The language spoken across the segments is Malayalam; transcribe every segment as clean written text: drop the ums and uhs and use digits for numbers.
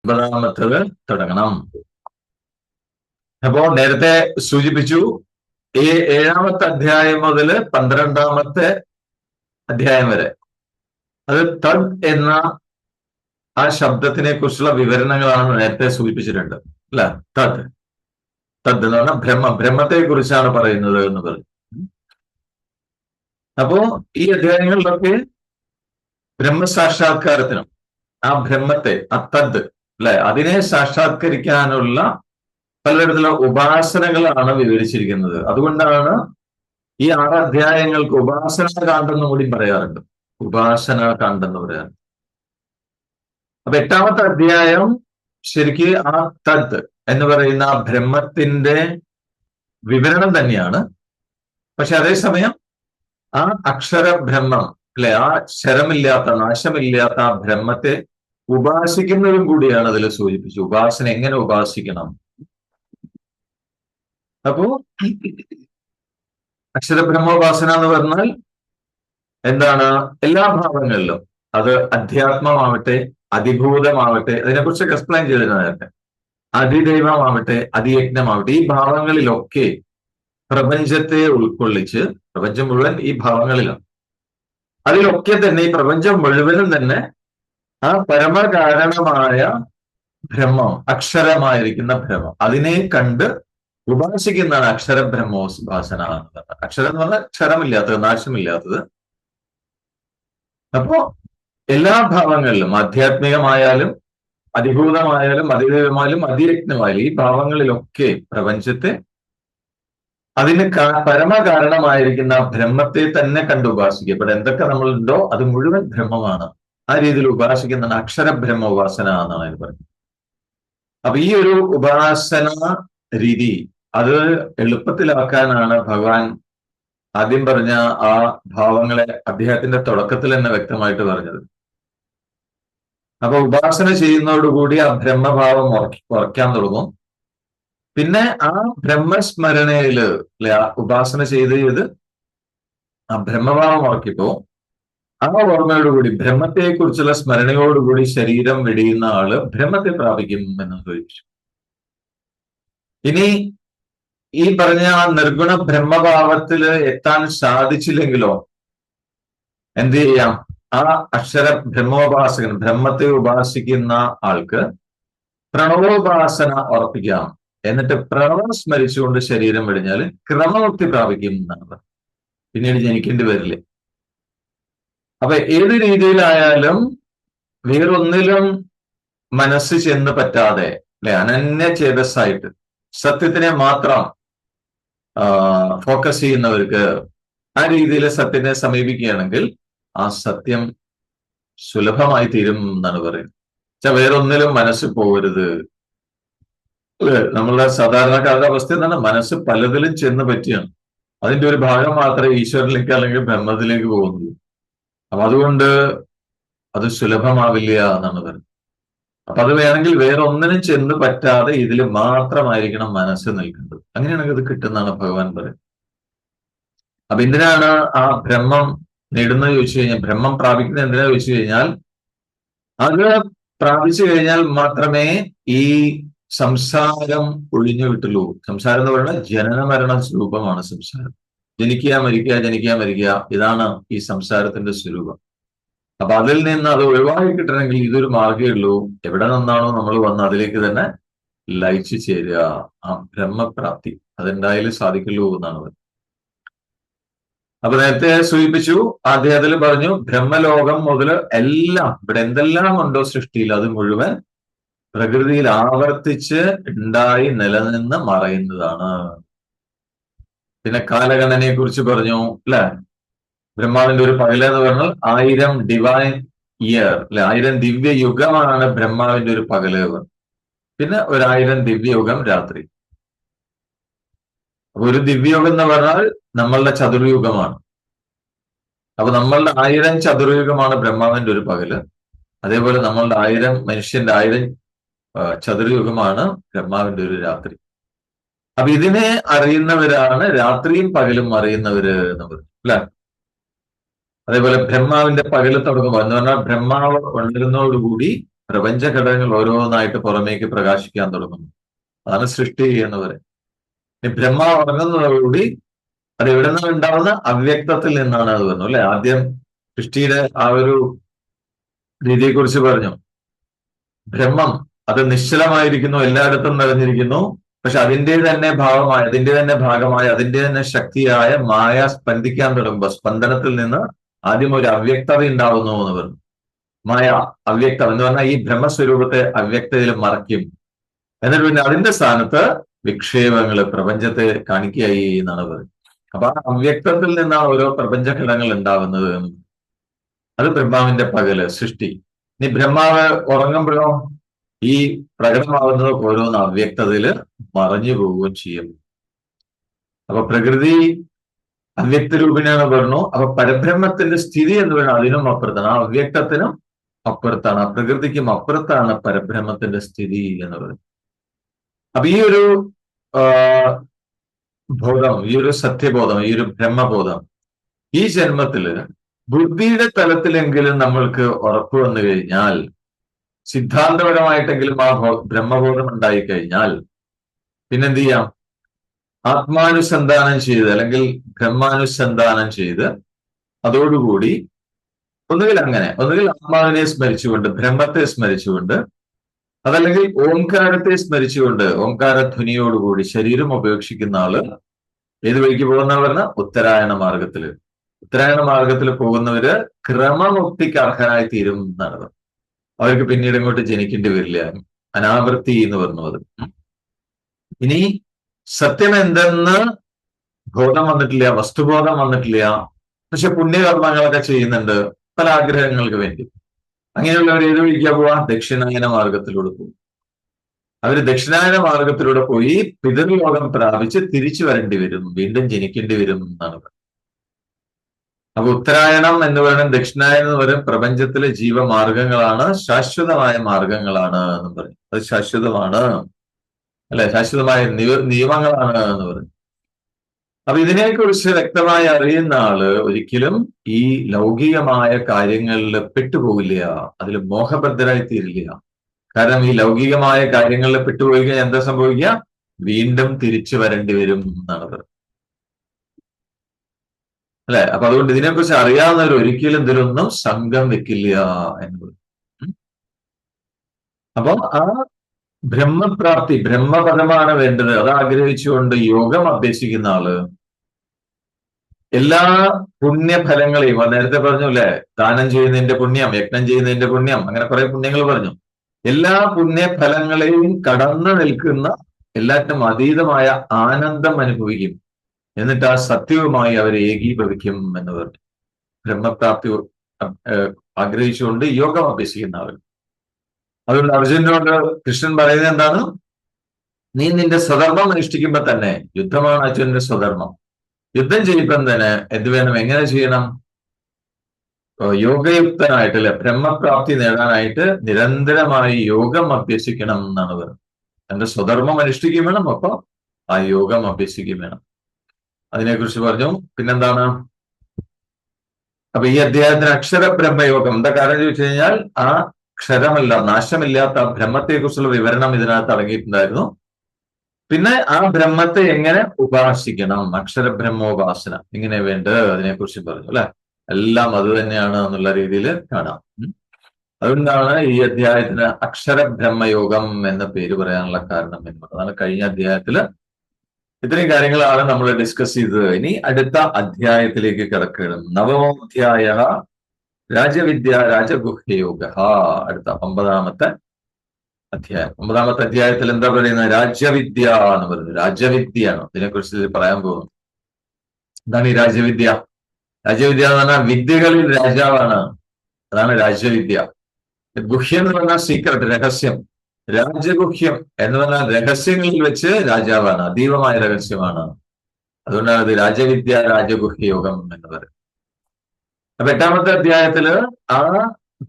ഒമ്പതാമത്തത് തുടങ്ങണം. അപ്പോ നേരത്തെ സൂചിപ്പിച്ചു, ഈ 7-ാമത്തെ അധ്യായം മുതൽ 12-ാമത്തെ അധ്യായം വരെ അത് തദ് എന്ന ആ ശബ്ദത്തിനെ കുറിച്ചുള്ള വിവരണങ്ങളാണ് നേരത്തെ സൂചിപ്പിച്ചിട്ടുണ്ട് അല്ല. തദ് തദ് എന്ന് പറഞ്ഞാൽ ബ്രഹ്മത്തെ കുറിച്ചാണ് പറയുന്നത് എന്ന് പറഞ്ഞു. അപ്പോ ഈ അധ്യായങ്ങളിലൊക്കെ ബ്രഹ്മസാക്ഷാത്കാരത്തിനും ആ ബ്രഹ്മത്തെ, ആ തദ് അല്ലെ, അതിനെ സാക്ഷാത്കരിക്കാനുള്ള പലതരത്തിലുള്ള ഉപാസനകളാണ് വിവരിച്ചിരിക്കുന്നത്. അതുകൊണ്ടാണ് ഈ 6 അധ്യായങ്ങൾക്ക് ഉപാസനാ കാണ്ഡം കൂടി പറയാറുണ്ട്. ഉപാസനാ കാണ്ഡം എന്ന് പറയാറുണ്ട്. അപ്പൊ 8-ാമത്തെ അധ്യായം ശരിക്ക് ആ തദ് എന്ന് പറയുന്ന ആ ബ്രഹ്മത്തിന്റെ വിവരണം തന്നെയാണ്. പക്ഷെ അതേസമയം ആ അക്ഷരബ്രഹ്മം അല്ലെ, ആ ശരമില്ലാത്ത, നാശമില്ലാത്ത ആ ബ്രഹ്മത്തെ ഉപാസിക്കുന്നതും കൂടിയാണ് അതിൽ സൂചിപ്പിച്ചു. ഉപാസന എങ്ങനെ ഉപാസിക്കണം. അപ്പോ അക്ഷരബ്രഹ്മോപാസന എന്ന് പറഞ്ഞാൽ എന്താണ്? എല്ലാ ഭാവങ്ങളിലും, അത് അധ്യാത്മമാവട്ടെ, അതിഭൂതമാവട്ടെ, അതിനെക്കുറിച്ചൊക്കെ എക്സ്പ്ലെയിൻ ചെയ്തിരുന്നു നേരത്തെ. അതിദൈവമാവട്ടെ, അതിയജ്ഞമാവട്ടെ, ഈ ഭാവങ്ങളിലൊക്കെ പ്രപഞ്ചത്തെ ഉൾക്കൊള്ളിച്ച്, പ്രപഞ്ചം മുഴുവൻ ഈ ഭാവങ്ങളിലാണ്. അതിലൊക്കെ തന്നെ ഈ പ്രപഞ്ചം മുഴുവനും തന്നെ ആ പരമകാരണമായ ബ്രഹ്മം, അക്ഷരമായിരിക്കുന്ന ബ്രഹ്മം, അതിനെ കണ്ട് ഉപാസിക്കുന്നതാണ് അക്ഷരബ്രഹ്മോപാസന എന്ന് പറഞ്ഞത്. അക്ഷരം എന്ന് പറഞ്ഞാൽ ക്ഷരമില്ലാത്തത്, നാശമില്ലാത്തത്. അപ്പോ എല്ലാ ഭാവങ്ങളിലും, ആധ്യാത്മികമായാലും അതിഭൂതമായാലും അതിദൈവമായാലും അതിയജ്ഞമായാലും, ഈ ഭാവങ്ങളിലൊക്കെ പ്രപഞ്ചത്തെ, അതിന് പരമകാരണമായിരിക്കുന്ന ബ്രഹ്മത്തെ തന്നെ കണ്ട് ഉപാസിക്കുക. ഇവിടെ എന്തൊക്കെ നമ്മളുണ്ടോ അത് മുഴുവൻ ബ്രഹ്മമാണ്. ആ രീതിയിൽ ഉപാസിക്കുന്നതാണ് അക്ഷരബ്രഹ്മ ഉപാസന എന്നാണ് അതിന് പറയുന്നത്. അപ്പൊ ഈ ഒരു ഉപാസന രീതി അത് എളുപ്പത്തിലാക്കാനാണ് ഭഗവാൻ ആദ്യം പറഞ്ഞ ആ ഭാവങ്ങളെ അദ്ദേഹത്തിന്റെ തുടക്കത്തിൽ തന്നെ വ്യക്തമായിട്ട് പറഞ്ഞത്. അപ്പൊ ഉപാസന ചെയ്യുന്നതോടുകൂടി ആ ബ്രഹ്മഭാവം ഉറക്കാൻ തുടങ്ങും. പിന്നെ ആ ബ്രഹ്മസ്മരണയില് അല്ലെ, ആ ഉപാസന ചെയ്ത് ആ ബ്രഹ്മഭാവം ഉറക്കിപ്പോ ആ ഓർമ്മയോടുകൂടി, ബ്രഹ്മത്തെക്കുറിച്ചുള്ള സ്മരണയോടുകൂടി ശരീരം വെടിയുന്ന ആള് ബ്രഹ്മത്തെ പ്രാപിക്കും എന്ന് ചോദിച്ചു. ഇനി ഈ പറഞ്ഞ ആ നിർഗുണ ബ്രഹ്മഭാവത്തില് എത്താൻ സാധിച്ചില്ലെങ്കിലോ എന്ത് ചെയ്യാം? ആ അക്ഷര ബ്രഹ്മോപാസകൻ, ബ്രഹ്മത്തെ ഉപാസിക്കുന്ന ആൾക്ക് പ്രണവോപാസന ഉറപ്പിക്കാം. എന്നിട്ട് പ്രണവം സ്മരിച്ചുകൊണ്ട് ശരീരം വെടിഞ്ഞാൽ ക്രമമുക്തി പ്രാപിക്കും എന്നാണ്. പിന്നീട് ജനിക്കേണ്ടി വരില്ലേ. അപ്പൊ ഏത് രീതിയിലായാലും വേറൊന്നിലും മനസ്സ് ചെന്ന് പറ്റാതെ അല്ലെ, അനന്യ ചേതസ്സായിട്ട് സത്യത്തിനെ മാത്രം ഫോക്കസ് ചെയ്യുന്നവർക്ക് ആ രീതിയിൽ സത്യത്തെ സമീപിക്കുകയാണെങ്കിൽ ആ സത്യം സുലഭമായി തീരും എന്നാണ് പറയുന്നത്. വേറൊന്നിലും മനസ്സ് പോകരുത്. നമ്മളുടെ സാധാരണക്കാരുടെ അവസ്ഥ എന്താണ്? മനസ്സ് പലതിലും ചെന്ന് പറ്റിയാണ്. അതിന്റെ ഒരു ഭാഗം മാത്രമേ ഈശ്വരനിലേക്ക് അല്ലെങ്കിൽ ബ്രഹ്മത്തിലേക്ക് പോകുന്നുള്ളൂ. അപ്പൊ അതുകൊണ്ട് അത് സുലഭമാവില്ല എന്നാണ് പറയുന്നത്. അപ്പൊ അത് വേണമെങ്കിൽ വേറെ ഒന്നിനും ചെന്ന് പറ്റാതെ ഇതിൽ മാത്രമായിരിക്കണം മനസ്സ് നിൽക്കേണ്ടത്. അങ്ങനെയാണെങ്കിൽ അത് കിട്ടുന്നതാണ് ഭഗവാൻ പറയുന്നത്. അപ്പൊ എന്തിനാണ് ആ ബ്രഹ്മം നേടുന്നത് ചോദിച്ചു കഴിഞ്ഞാൽ, ബ്രഹ്മം പ്രാപിക്കുന്നത് എന്തിനാ ചോദിച്ചു കഴിഞ്ഞാൽ, അത് പ്രാപിച്ചു കഴിഞ്ഞാൽ മാത്രമേ ഈ സംസാരം ഒഴിഞ്ഞു കിട്ടുള്ളൂ. സംസാരം എന്ന് പറയുന്നത് ജനന മരണ സ്വരൂപമാണ് സംസാരം. ജനിക്കുക മരിക്കുക, ജനിക്കുക മരിക്കുക, ഇതാണ് ഈ സംസാരത്തിന്റെ സ്വരൂപം. അപ്പൊ അതിൽ നിന്ന് അത് ഒഴിവാക്കി കിട്ടണമെങ്കിൽ ഇതൊരു മാർഗ്ഗമേ ഉള്ളൂ. എവിടെ നിന്നാണോ നമ്മൾ വന്ന് അതിലേക്ക് തന്നെ ലയിച്ചു ചേരുക, ആ ബ്രഹ്മപ്രാപ്തി, അതുണ്ടായാലും സാധിക്കുള്ളൂ എന്നാണ് പറയുന്നത്. അപ്പൊ നേരത്തെ സൂചിപ്പിച്ചു, അദ്ദേഹത്തിൽ പറഞ്ഞു ബ്രഹ്മലോകം മുതൽ എല്ലാം, ഇവിടെ എന്തെല്ലാം ഉണ്ടോ സൃഷ്ടിയിൽ അത് മുഴുവൻ പ്രകൃതിയിൽ ആവർത്തിച്ച് ഉണ്ടായി നിലനിന്ന് മറയുന്നതാണ്. പിന്നെ കാലഗണനയെ കുറിച്ച് പറഞ്ഞു അല്ലെ. ബ്രഹ്മാവിന്റെ ഒരു പകല് എന്ന് പറഞ്ഞാൽ 1000 ഡിവൈൻ ഇയർ അല്ലെ, 1000 ദിവ്യ യുഗമാണ് ബ്രഹ്മാവിന്റെ ഒരു പകല്. പിന്നെ 1000 ദിവ്യയുഗം രാത്രി. അപ്പൊ ഒരു ദിവ്യയുഗം എന്ന് പറഞ്ഞാൽ നമ്മളുടെ ചതുർയുഗമാണ്. അപ്പൊ നമ്മളുടെ 1000 ചതുർയുഗമാണ് ബ്രഹ്മാവിന്റെ ഒരു പകല്. അതേപോലെ നമ്മളുടെ 1000 മനുഷ്യന്റെ 1000 ചതുർയുഗമാണ് ബ്രഹ്മാവിന്റെ ഒരു രാത്രി. അപ്പൊ ഇതിനെ അറിയുന്നവരാണ് രാത്രിയും പകലും അറിയുന്നവര് എന്ന് പറയും അല്ലെ. അതേപോലെ ബ്രഹ്മാവിന്റെ പകല് തുടങ്ങുമ്പോൾ എന്ന് പറഞ്ഞാൽ ബ്രഹ്മാവ് ഉണരുന്നതോടുകൂടി പ്രപഞ്ച ഘടകങ്ങൾ ഓരോന്നായിട്ട് പുറമേക്ക് പ്രകാശിക്കാൻ തുടങ്ങുന്നു. അതാണ് സൃഷ്ടി എന്ന് പറയുന്നത്. ഈ ബ്രഹ്മാവ് ഉറങ്ങുന്നതോടുകൂടി അത് എവിടെ നിന്നാണ് ഉണ്ടാവുന്ന? അവ്യക്തത്തിൽ നിന്നാണ് അത് വരുന്നത് അല്ലെ. ആദ്യം സൃഷ്ടിയുടെ ആ ഒരു രീതിയെക്കുറിച്ച് പറഞ്ഞു. ബ്രഹ്മം അത് നിശ്ചലമായിരിക്കുന്നു, എല്ലായിടത്തും നിറഞ്ഞിരിക്കുന്നു. പക്ഷെ അതിന്റെ തന്നെ ഭാവമായ, അതിന്റെ തന്നെ ഭാഗമായ, അതിന്റെ തന്നെ ശക്തിയായ മായ സ്പന്ദിക്കാൻ തുടങ്ങുമ്പോൾ സ്പന്ദനത്തിൽ നിന്ന് ആദ്യം ഒരു അവ്യക്തത ഉണ്ടാവുന്നു എന്ന് പറഞ്ഞു. മായ അവ്യക്തം എന്ന് പറഞ്ഞാൽ ഈ ബ്രഹ്മസ്വരൂപത്തെ അവ്യക്തതയിൽ മറയ്ക്കും. എന്നിട്ട് പിന്നെ അതിന്റെ സ്ഥാനത്ത് വിക്ഷേപങ്ങള് പ്രപഞ്ചത്തെ കാണിക്കുകയായി എന്നാണ് പറയുന്നത്. അപ്പൊ ആ അവ്യക്തത്തിൽ നിന്നാണ് ഓരോ പ്രപഞ്ച ഘടകങ്ങൾ ഉണ്ടാവുന്നത്. അത് ബ്രഹ്മാവിന്റെ പകല് സൃഷ്ടി. ഇനി ബ്രഹ്മാവ് ഉറങ്ങുമ്പോഴോ ഈ പ്രകടമാവുന്നത് ഓരോന്ന് അവ്യക്തതയില് മറഞ്ഞു പോവുകയും ചെയ്യും. അപ്പൊ പ്രകൃതി അവ്യക്ത രൂപിണിയാണ് പറഞ്ഞു. അപ്പൊ പരബ്രഹ്മത്തിന്റെ സ്ഥിതി എന്ന് പറയുന്നത് അതിനും അപ്പുറത്താണ്, ആ അവ്യക്തത്തിനും അപ്പുറത്താണ്, ആ പ്രകൃതിക്കും അപ്പുറത്താണ് പരബ്രഹ്മത്തിന്റെ സ്ഥിതി എന്ന് പറയുന്നത്. അപ്പൊ ഈ ഒരു ബോധം, ഈ ഒരു സത്യബോധം, ഈ ഒരു ബ്രഹ്മബോധം ഈ ജന്മത്തില് ബുദ്ധിയുടെ തലത്തിലെങ്കിലും നമ്മൾക്ക് ഉറപ്പ് വന്നു കഴിഞ്ഞാൽ, സിദ്ധാന്തപരമായിട്ടെങ്കിലും ആ ബ്രഹ്മബോധം ഉണ്ടായി കഴിഞ്ഞാൽ പിന്നെന്ത് ചെയ്യാം? ആത്മാനുസന്ധാനം ചെയ്ത് അല്ലെങ്കിൽ ബ്രഹ്മാനുസന്ധാനം ചെയ്ത് അതോടുകൂടി ഒന്നുകിൽ ആത്മാവിനെ സ്മരിച്ചുകൊണ്ട്, ബ്രഹ്മത്തെ സ്മരിച്ചുകൊണ്ട്, അതല്ലെങ്കിൽ ഓംകാരത്തെ സ്മരിച്ചുകൊണ്ട്, ഓംകാരധ്വനിയോടുകൂടി ശരീരം ഉപേക്ഷിക്കുന്ന ആള് ഏത് വഴിക്ക് പോകുന്നവരെന്ന്? ഉത്തരായണ മാർഗത്തില്. ഉത്തരായണ മാർഗത്തിൽ പോകുന്നവര് ക്രമമുക്തിക്ക് അർഹരായി തീരും എന്നാണ്. അവർക്ക് പിന്നീട് ഇങ്ങോട്ട് ജനിക്കേണ്ടി വരില്ല. അനാവൃത്തി എന്ന് പറഞ്ഞു അത്. ഇനി സത്യം എന്തെന്ന് ബോധം വന്നിട്ടില്ല, വസ്തുബോധം വന്നിട്ടില്ല. പക്ഷെ പുണ്യകർമ്മങ്ങളൊക്കെ ചെയ്യുന്നുണ്ട് പല ആഗ്രഹങ്ങൾക്ക് വേണ്ടി. അങ്ങനെയുള്ളവർ ഏത് വഴിക്കാ പോവാ? ദക്ഷിണായന മാർഗത്തിലൂടെ പോകും. അവര് ദക്ഷിണായന മാർഗത്തിലൂടെ പോയി പിതൃലോകം പ്രാപിച്ച് തിരിച്ചു വരേണ്ടി വരും, വീണ്ടും ജനിക്കേണ്ടി വരും എന്നാണ്. അപ്പൊ ഉത്തരായണം എന്ന് പറയുന്നത്, ദക്ഷിണായനം എന്ന് പറയുന്നത് പ്രപഞ്ചത്തിലെ ജീവമാർഗങ്ങളാണ്, ശാശ്വതമായ മാർഗങ്ങളാണ് എന്ന് പറയും. അത് ശാശ്വതമാണ് അല്ലെ, ശാശ്വതമായ നിയമങ്ങളാണ് എന്ന് പറയും. അപ്പൊ ഇതിനെക്കുറിച്ച് വ്യക്തമായി അറിയുന്ന ആള് ഒരിക്കലും ഈ ലൗകികമായ കാര്യങ്ങളിൽ പെട്ടുപോകില്ല, അതിൽ മോഹബദ്ധരായി തീരില്ല. കാരണം ഈ ലൗകികമായ കാര്യങ്ങളിൽ പെട്ടുപോയി കഴിഞ്ഞാൽ എന്താ സംഭവിക്കുക? വീണ്ടും തിരിച്ചു വരേണ്ടി വരും എന്നാണ് പറയുന്നത് അല്ലെ. അപ്പൊ അതുകൊണ്ട് ഇതിനെക്കുറിച്ച് അറിയാവുന്നവർ ഒരിക്കലും ഇതിലൊന്നും സംഘം വെക്കില്ല എന്ന് പറയും. അപ്പൊ ആ ബ്രഹ്മപ്രാപ്തി, ബ്രഹ്മപദമാണ് വേണ്ടത്. അത് ആഗ്രഹിച്ചുകൊണ്ട് യോഗം അഭ്യസിക്കുന്ന ആള് എല്ലാ പുണ്യഫലങ്ങളെയും, നേരത്തെ പറഞ്ഞു അല്ലെ, ദാനം ചെയ്യുന്നതിന്റെ പുണ്യം, യജ്ഞം ചെയ്യുന്നതിന്റെ പുണ്യം, അങ്ങനെ കുറെ പുണ്യങ്ങൾ പറഞ്ഞു. എല്ലാ പുണ്യഫലങ്ങളെയും കടന്നു നിൽക്കുന്ന, എല്ലാറ്റിനും അതീതമായ ആനന്ദം അനുഭവിക്കും. എന്നിട്ട് ആ സത്യവുമായി അവർ ഏകീഭവിക്കും എന്ന് പറഞ്ഞു. ബ്രഹ്മപ്രാപ്തി ആഗ്രഹിച്ചുകൊണ്ട് യോഗം അഭ്യസിക്കുന്ന ആൾ. അതുകൊണ്ട് അർജുനനോട് കൃഷ്ണൻ പറയുന്നത് എന്താണ്? നീ നിന്റെ സ്വധർമ്മം അനുഷ്ഠിക്കുമ്പോ തന്നെ, യുദ്ധമാണ് അർജുനന്റെ സ്വധർമ്മം, യുദ്ധം ചെയ്യുമ്പം തന്നെ എന്ത് വേണം, എങ്ങനെ ചെയ്യണം? യോഗയുക്തനായിട്ട് അല്ലെ, ബ്രഹ്മപ്രാപ്തി നേടാനായിട്ട് നിരന്തരമായി യോഗം അഭ്യസിക്കണം എന്നാണ് പറയുന്നത്. എന്റെ സ്വധർമ്മം അനുഷ്ഠിക്കുകയും വേണം, ഒപ്പം ആ യോഗം അഭ്യസിക്കുകയും വേണം. അതിനെക്കുറിച്ച് പറഞ്ഞു. പിന്നെന്താണ്? അപ്പൊ ഈ അധ്യായത്തിന് അക്ഷര ബ്രഹ്മയോഗം എന്താ കാരണം ചോദിച്ചു കഴിഞ്ഞാൽ, ആ ക്ഷരമല്ല, നാശമില്ലാത്ത ബ്രഹ്മത്തെ കുറിച്ചുള്ള വിവരണം ഇതിനകത്ത് അടങ്ങിയിട്ടുണ്ടായിരുന്നു. പിന്നെ ആ ബ്രഹ്മത്തെ എങ്ങനെ ഉപാസിക്കണം, അക്ഷരബ്രഹ്മോപാസന എങ്ങനെ വേണ്ടത്, അതിനെക്കുറിച്ച് പറഞ്ഞു അല്ലെ. എല്ലാം അത് തന്നെയാണ് എന്നുള്ള രീതിയിൽ കാണാം. അതുകൊണ്ടാണ് ഈ അധ്യായത്തിന് അക്ഷരബ്രഹ്മയോഗം എന്ന പേര് പറയാനുള്ള കാരണം എന്നുള്ളത്. അതാണ് കഴിഞ്ഞ അധ്യായത്തില് ഇത്രയും കാര്യങ്ങളാണ് നമ്മൾ ഡിസ്കസ് ചെയ്തത്. ഇനി അടുത്ത അധ്യായത്തിലേക്ക് കിടക്കണം. നവമോധ്യായ രാജവിദ്യ രാജഗുഹ്യയോഗ. അടുത്ത 9-ാമത്തെ അധ്യായം. 9-ാമത്തെ അധ്യായത്തിൽ എന്താ പറയുന്നത്? രാജ്യവിദ്യ എന്ന് പറയുന്നത്. രാജ്യവിദ്യയാണ് ഇതിനെക്കുറിച്ച് പറയാൻ പോകുന്നു. എന്താണ് ഈ രാജ്യവിദ്യ? രാജ്യവിദ്യ എന്ന് പറഞ്ഞാൽ വിദ്യകളിൽ രാജാവാണ്, അതാണ് രാജ്യവിദ്യ. ഗുഹ്യം എന്ന് പറഞ്ഞാൽ സീക്രട്ട്, രഹസ്യം. രാജഗുഹ്യം എന്ന് പറഞ്ഞാൽ രഹസ്യങ്ങളിൽ വെച്ച് രാജാവാണ്, അതീവമായ രഹസ്യമാണ്. അതുകൊണ്ടാണ് ഇത് രാജവിദ്യ രാജഗുഹ്യയോഗം എന്ന് പറയുന്നത്. അപ്പൊ 8-ാമത്തെ അധ്യായത്തില് ആ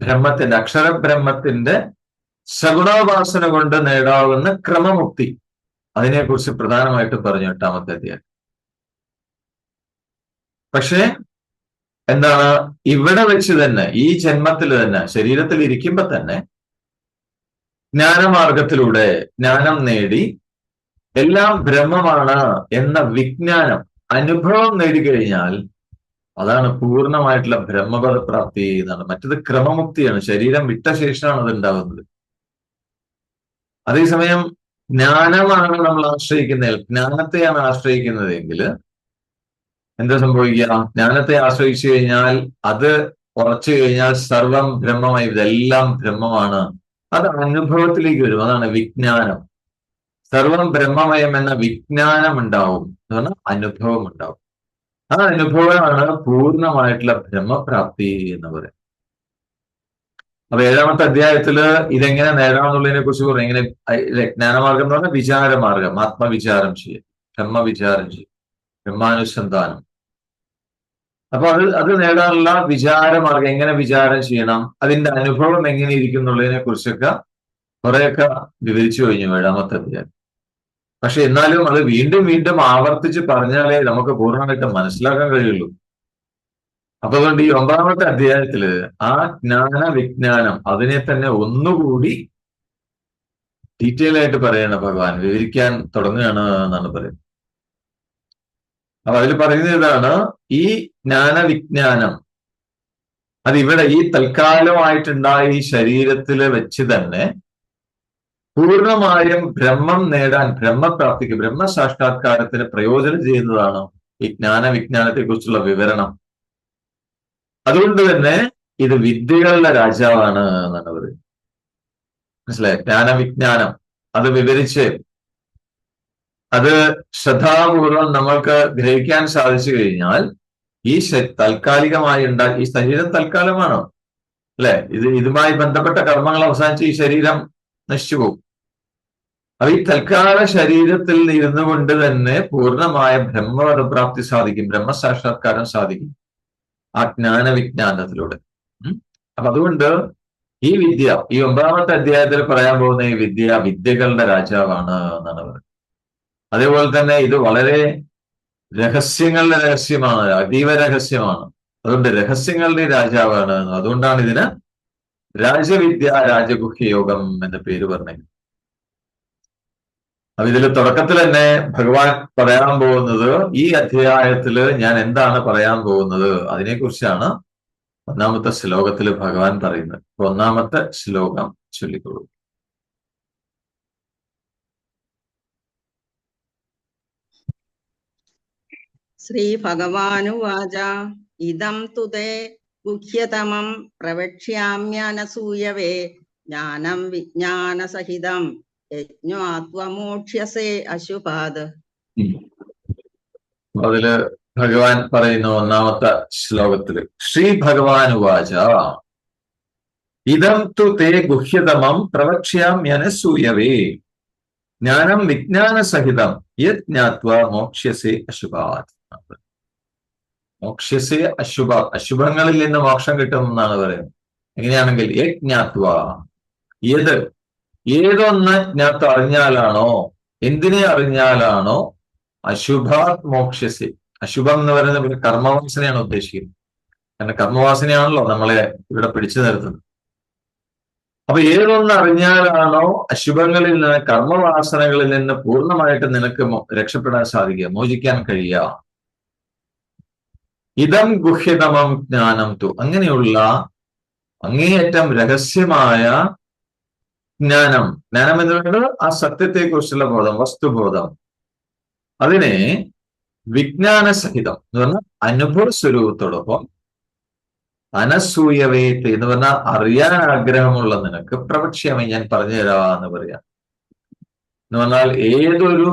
ബ്രഹ്മത്തിന്റെ, അക്ഷരബ്രഹ്മത്തിന്റെ സഗുണോപാസന കൊണ്ട് നേടാവുന്ന ക്രമമുക്തി, അതിനെക്കുറിച്ച് പ്രധാനമായിട്ട് പറഞ്ഞു 8-ാമത്തെ അധ്യായം. പക്ഷേ എന്താണ്, ഇവിടെ വെച്ച് തന്നെ, ഈ ജന്മത്തിൽ തന്നെ, ശരീരത്തിൽ ഇരിക്കുമ്പോ തന്നെ ജ്ഞാനമാർഗത്തിലൂടെ ജ്ഞാനം നേടി എല്ലാം ബ്രഹ്മമാണ് എന്ന വിജ്ഞാനം, അനുഭവം നേടിക്കഴിഞ്ഞാൽ അതാണ് പൂർണ്ണമായിട്ടുള്ള ബ്രഹ്മപദ പ്രാപ്തി എന്നാണ്. മറ്റത് ക്രമമുക്തിയാണ്, ശരീരം വിട്ട ശേഷമാണ് അത് ഉണ്ടാകുന്നത്. അതേസമയം ജ്ഞാനമാണ് നമ്മൾ ആശ്രയിക്കുന്നത്, ജ്ഞാനത്തെയാണ് ആശ്രയിക്കുന്നതെങ്കിൽ എന്താ സംഭവിക്കുക? ജ്ഞാനത്തെ ആശ്രയിച്ചു കഴിഞ്ഞാൽ, അത് ഉറച്ചു കഴിഞ്ഞാൽ സർവം ബ്രഹ്മമായി, ഇതെല്ലാം ബ്രഹ്മമാണ്. അത് അനുഭവത്തിലേക്ക് വരും. അതാണ് വിജ്ഞാനം. സർവം ബ്രഹ്മമയം എന്ന വിജ്ഞാനം ഉണ്ടാവും എന്ന് പറഞ്ഞാൽ അനുഭവം ഉണ്ടാവും. ആ അനുഭവമാണ് പൂർണ്ണമായിട്ടുള്ള ബ്രഹ്മപ്രാപ്തി എന്ന് പറയുന്നത്. അപ്പൊ 7ാമത്തെ അധ്യായത്തില് ഇതെങ്ങനെ നേടാമെന്നുള്ളതിനെ കുറിച്ച് പറയും. ഇങ്ങനെ ജ്ഞാനമാർഗം എന്ന് പറഞ്ഞാൽ വിചാരമാർഗം, ആത്മവിചാരം ചെയ്യും, ബ്രഹ്മവിചാരം ചെയ്യും, ബ്രഹ്മാനുസന്ധാനം. അപ്പൊ അത് നേടാനുള്ള വിചാരമാർഗം, എങ്ങനെ വിചാരം ചെയ്യണം, അതിന്റെ അനുഭവം എങ്ങനെ ഇരിക്കും എന്നുള്ളതിനെ കുറിച്ചൊക്കെ കുറെയൊക്കെ വിവരിച്ചു കഴിഞ്ഞു 7ാമത്തെ അധ്യായം. പക്ഷെ എന്നാലും അത് വീണ്ടും വീണ്ടും ആവർത്തിച്ച് പറഞ്ഞാലേ നമുക്ക് പൂർണ്ണമായിട്ട് മനസ്സിലാക്കാൻ കഴിയുള്ളൂ. അപ്പൊ അതുകൊണ്ട് ഈ 9ാമത്തെ അധ്യായത്തില് ആ ജ്ഞാന വിജ്ഞാനം അതിനെ തന്നെ ഒന്നുകൂടി ഡീറ്റെയിൽ ആയിട്ട് പറയണ ഭഗവാൻ, വിവരിക്കാൻ തുടങ്ങുകയാണ് എന്നാണ് പറയുന്നത്. അപ്പൊ അതിൽ പറയുന്നത് ഇതാണ്, ഈ ജ്ഞാനവിജ്ഞാനം അതിവിടെ ഈ തൽക്കാലമായിട്ടുണ്ടായ ഈ ശരീരത്തില് വെച്ച് തന്നെ പൂർണ്ണമായും ബ്രഹ്മം നേടാൻ, ബ്രഹ്മപ്രാപ്തിക്ക്, ബ്രഹ്മസാക്ഷാത്കാരത്തിന് പ്രയോജനം ചെയ്യുന്നതാണ് ഈ ജ്ഞാനവിജ്ഞാനത്തെ കുറിച്ചുള്ള വിവരണം. അതുകൊണ്ട് തന്നെ ഇത് വിദ്യകളുടെ രാജാവാണ് എന്നാണ് പറയുന്നത്. മനസ്സിലായി? ജ്ഞാനവിജ്ഞാനം അത് വിവരിച്ച് അത് ശ്രദ്ധാപൂർവം നമ്മൾക്ക് ഗ്രഹിക്കാൻ സാധിച്ചു കഴിഞ്ഞാൽ ഈ താൽക്കാലികമായി ഈ ശരീരം തൽക്കാലമാണോ അല്ലെ? ഇതുമായി ബന്ധപ്പെട്ട കർമ്മങ്ങൾ അവസാനിച്ച് ഈ ശരീരം നശിച്ചു പോകും. അപ്പൊ ഈ തൽക്കാല ശരീരത്തിൽ ഇരുന്നു കൊണ്ട് തന്നെ പൂർണ്ണമായ ബ്രഹ്മപദപ്രാപ്തി സാധിക്കും, ബ്രഹ്മസാക്ഷാത്കാരം സാധിക്കും ആ ജ്ഞാനവിജ്ഞാനത്തിലൂടെ. അപ്പൊ അതുകൊണ്ട് ഈ വിദ്യ, ഈ 9ാമത്തെ അധ്യായത്തിൽ പറയാൻ പോകുന്ന ഈ വിദ്യ വിദ്യകളുടെ രാജാവാണ് എന്നാണ് പറയുന്നത്. അതേപോലെ തന്നെ ഇത് വളരെ രഹസ്യങ്ങളുടെ രഹസ്യമാണ്, അതീവ രഹസ്യമാണ്. അതുകൊണ്ട് രഹസ്യങ്ങളുടെ രാജാവാണ്. അതുകൊണ്ടാണ് ഇതിന് രാജവിദ്യ രാജഗുഹ്യ യോഗം എന്ന പേര് പറഞ്ഞത്. അപ്പൊ ഇതിൽ തുടക്കത്തിൽ തന്നെ ഭഗവാൻ പറയാൻ പോകുന്നത്, ഈ അധ്യായത്തില് ഞാൻ എന്താണ് പറയാൻ പോകുന്നത് അതിനെക്കുറിച്ചാണ് 1ാമത്തെ ശ്ലോകത്തിൽ ഭഗവാൻ പറയുന്നത്. 1ാമത്തെ ശ്ലോകം ചൊല്ലിക്കൊള്ളൂ. ശ്രീ ഭഗവാനുവാച ഇദം തുതേ ഗുഹ്യതമം പ്രവക്ഷ്യാമ്യനസൂയവേ ജ്ഞാനം വിജ്ഞാനസഹിതം യജ്ഞാത്വമോക്ഷ്യസേ അശുഭാത്. അതില് ഭഗവാൻ പറയുന്ന 1ാമത്തെ ശ്ലോകത്തില് ശ്രീ ഭഗവാനുവാച ഇദം തു തേ ഗുഹ്യതമം പ്രവക്ഷ്യാമ്യനസൂയവേ ജ്ഞാനം വിജ്ഞാനസഹിതം യജ്ഞാത്വ മോക്ഷ്യസേ അശുഭാത്. മോക്ഷ്യസേ അശുഭാത്, അശുഭങ്ങളിൽ നിന്ന് മോക്ഷം കിട്ടും എന്നാണ് പറയുന്നത്. എങ്ങനെയാണെങ്കിൽ യജ്ഞാത്വ, ഏതൊന്ന് ജ്ഞാത്വ അറിഞ്ഞാലാണോ, എന്തിനെ അറിഞ്ഞാലാണോ അശുഭാത് മോക്ഷ്യസേ. അശുഭം എന്ന് പറയുന്നത് കർമ്മവാസനയാണ് ഉദ്ദേശിക്കുന്നത്. കാരണം കർമ്മവാസനയാണല്ലോ നമ്മളെ ഇവിടെ പിടിച്ചു നിർത്തുന്നത്. അപ്പൊ ഏതൊന്ന് അറിഞ്ഞാലാണോ അശുഭങ്ങളിൽ നിന്ന്, കർമ്മവാസനകളിൽ നിന്ന് പൂർണ്ണമായിട്ട് നിനക്ക് രക്ഷപ്പെടാൻ സാധിക്കുക, മോചിക്കാൻ കഴിയുക. ഇതം ഗുഹ്യതമം ജ്ഞാനം തു, അങ്ങനെയുള്ള അങ്ങേയറ്റം രഹസ്യമായ ജ്ഞാനം. ജ്ഞാനം എന്ന് പറയുന്നത് ആ സത്യത്തെക്കുറിച്ചുള്ള ബോധം, വസ്തുബോധം. അതിനെ വിജ്ഞാനസഹിതം എന്ന് പറഞ്ഞാൽ അനുഭവ സ്വരൂപത്തോടൊപ്പം അനസൂയവേത്ത് എന്ന് പറഞ്ഞാൽ അറിയാൻ ആഗ്രഹമുള്ള നിനക്ക് പ്രവക്ഷ്യമേ ഞാൻ പറഞ്ഞു തരാന്ന് പറയാം. എന്ന് പറഞ്ഞാൽ ഏതൊരു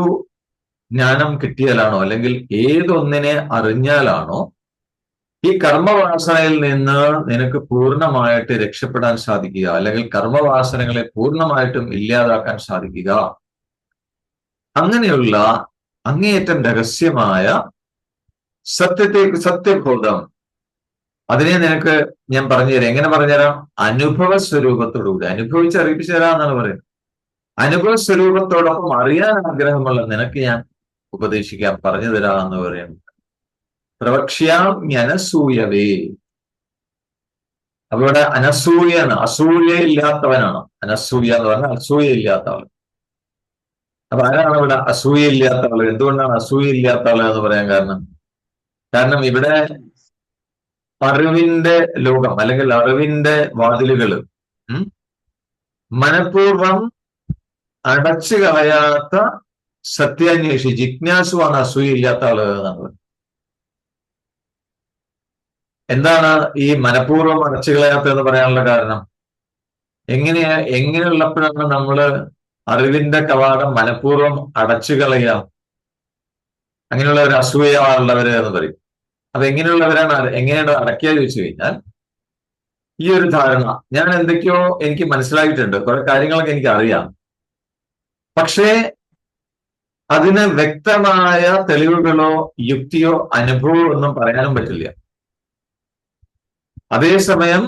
ജ്ഞാനം കിട്ടിയാലാണോ, അല്ലെങ്കിൽ ഏതൊന്നിനെ അറിഞ്ഞാലാണോ ഈ കർമ്മവാസനയിൽ നിന്ന് നിനക്ക് പൂർണ്ണമായിട്ട് രക്ഷപ്പെടാൻ സാധിക്കുക, അല്ലെങ്കിൽ കർമ്മവാസനകളെ പൂർണ്ണമായിട്ടും ഇല്ലാതാക്കാൻ സാധിക്കുക, അങ്ങനെയുള്ള അങ്ങേയറ്റം രഹസ്യമായ സത്യബോധം, അതിനെ നിനക്ക് ഞാൻ പറഞ്ഞുതരാം. എങ്ങനെ പറഞ്ഞുതരാം? അനുഭവ സ്വരൂപത്തോടുകൂടി, അനുഭവിച്ചറിയിപ്പിച്ചു തരാം എന്നാണ് പറയുന്നത്. അനുഭവ സ്വരൂപത്തോടൊപ്പം അറിയാൻ ആഗ്രഹമുള്ള നിനക്ക് ഞാൻ ഉപദേശിക്കാം, പറഞ്ഞു തരാം എന്ന് പറയുന്നത്. പ്രവക്ഷ്യാമ്യനസൂയവേ, അപ്പൊ ഇവിടെ അനസൂയാണ്, അസൂയയില്ലാത്തവനാണ്. അനസൂയ എന്ന് പറഞ്ഞാൽ അസൂയയില്ലാത്തവൻ. അപ്പൊ ആരാണ് ഇവിടെ അസൂയയില്ലാത്തവള്? എന്തുകൊണ്ടാണ് അസൂയയില്ലാത്തവള് എന്ന് പറയാൻ കാരണം? കാരണം ഇവിടെ അറിവിന്റെ ലോകം അല്ലെങ്കിൽ അറിവിന്റെ വാതിലുകൾ മനഃപൂർവം അടച്ചു കളയാത്ത സത്യാന്വേഷി ജിജ്ഞാസുവാണ് അസൂയയില്ലാത്ത ആള് എന്നാണ്. എന്താണ് ഈ മനഃപൂർവ്വം അടച്ചു കളയാത്തതെന്ന് പറയാനുള്ള കാരണം? എങ്ങനെയുള്ളപ്പോഴാണ് നമ്മള് അറിവിന്റെ കവാടം മനഃപൂർവ്വം അടച്ചു കളയാം? അങ്ങനെയുള്ള ഒരു അസൂയുള്ളവര് എന്ന് പറയും. അപ്പൊ എങ്ങനെയാണ് അടയ്ക്കുക ചോദിച്ചു കഴിഞ്ഞാൽ, ഈ ഒരു ധാരണ ഞാൻ എന്തൊക്കെയോ എനിക്ക് മനസ്സിലായിട്ടുണ്ട്, കുറെ കാര്യങ്ങളൊക്കെ എനിക്ക് അറിയാം, പക്ഷേ അതിന് വ്യക്തമായ തെളിവുകളോ യുക്തിയോ അനുഭവമോ ഒന്നും പറയാനും പറ്റില്ല. അതേസമയം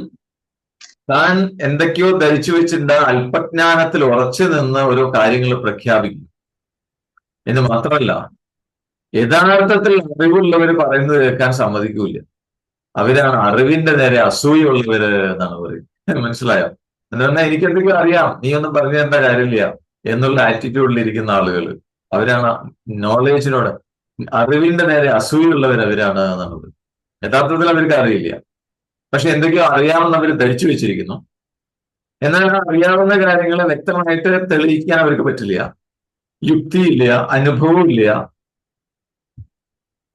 താൻ എന്തൊക്കെയോ ധരിച്ചു വെച്ചിട്ടുണ്ട്, അല്പജ്ഞാനത്തിൽ ഉറച്ചു നിന്ന് ഓരോ കാര്യങ്ങൾ പ്രഖ്യാപിക്കും. എന്ന് മാത്രമല്ല, യഥാർത്ഥത്തിൽ അറിവുള്ളവർ പറയുന്നത് കേൾക്കാൻ സമ്മതിക്കൂല. അവരാണ് അറിവിന്റെ നേരെ അസൂയുള്ളവര് എന്നാണ് പറയുന്നത്. മനസ്സിലായോ? എന്ന് പറഞ്ഞാൽ എനിക്ക് എന്തെങ്കിലും അറിയാം, നീ ഒന്നും പറഞ്ഞു തരേണ്ട കാര്യമില്ല എന്നുള്ള ആറ്റിറ്റ്യൂഡിൽ ഇരിക്കുന്ന ആളുകൾ, അവരാണ് നോളേജിനോട്, അറിവിന്റെ നേരെ അസൂയുള്ളവർ അവരാണ് എന്നാണ് പറയുന്നത്. യഥാർത്ഥത്തിൽ അവർക്ക് അറിയില്ല, പക്ഷെ എന്തൊക്കെയോ അറിയാമെന്ന് അവർ ധരിച്ചു വെച്ചിരിക്കുന്നു. എന്നാൽ അറിയാവുന്ന കാര്യങ്ങളെ വ്യക്തമായിട്ട് തെളിയിക്കാൻ അവർക്ക് പറ്റില്ല, യുക്തിയില്ല, അനുഭവമില്ല.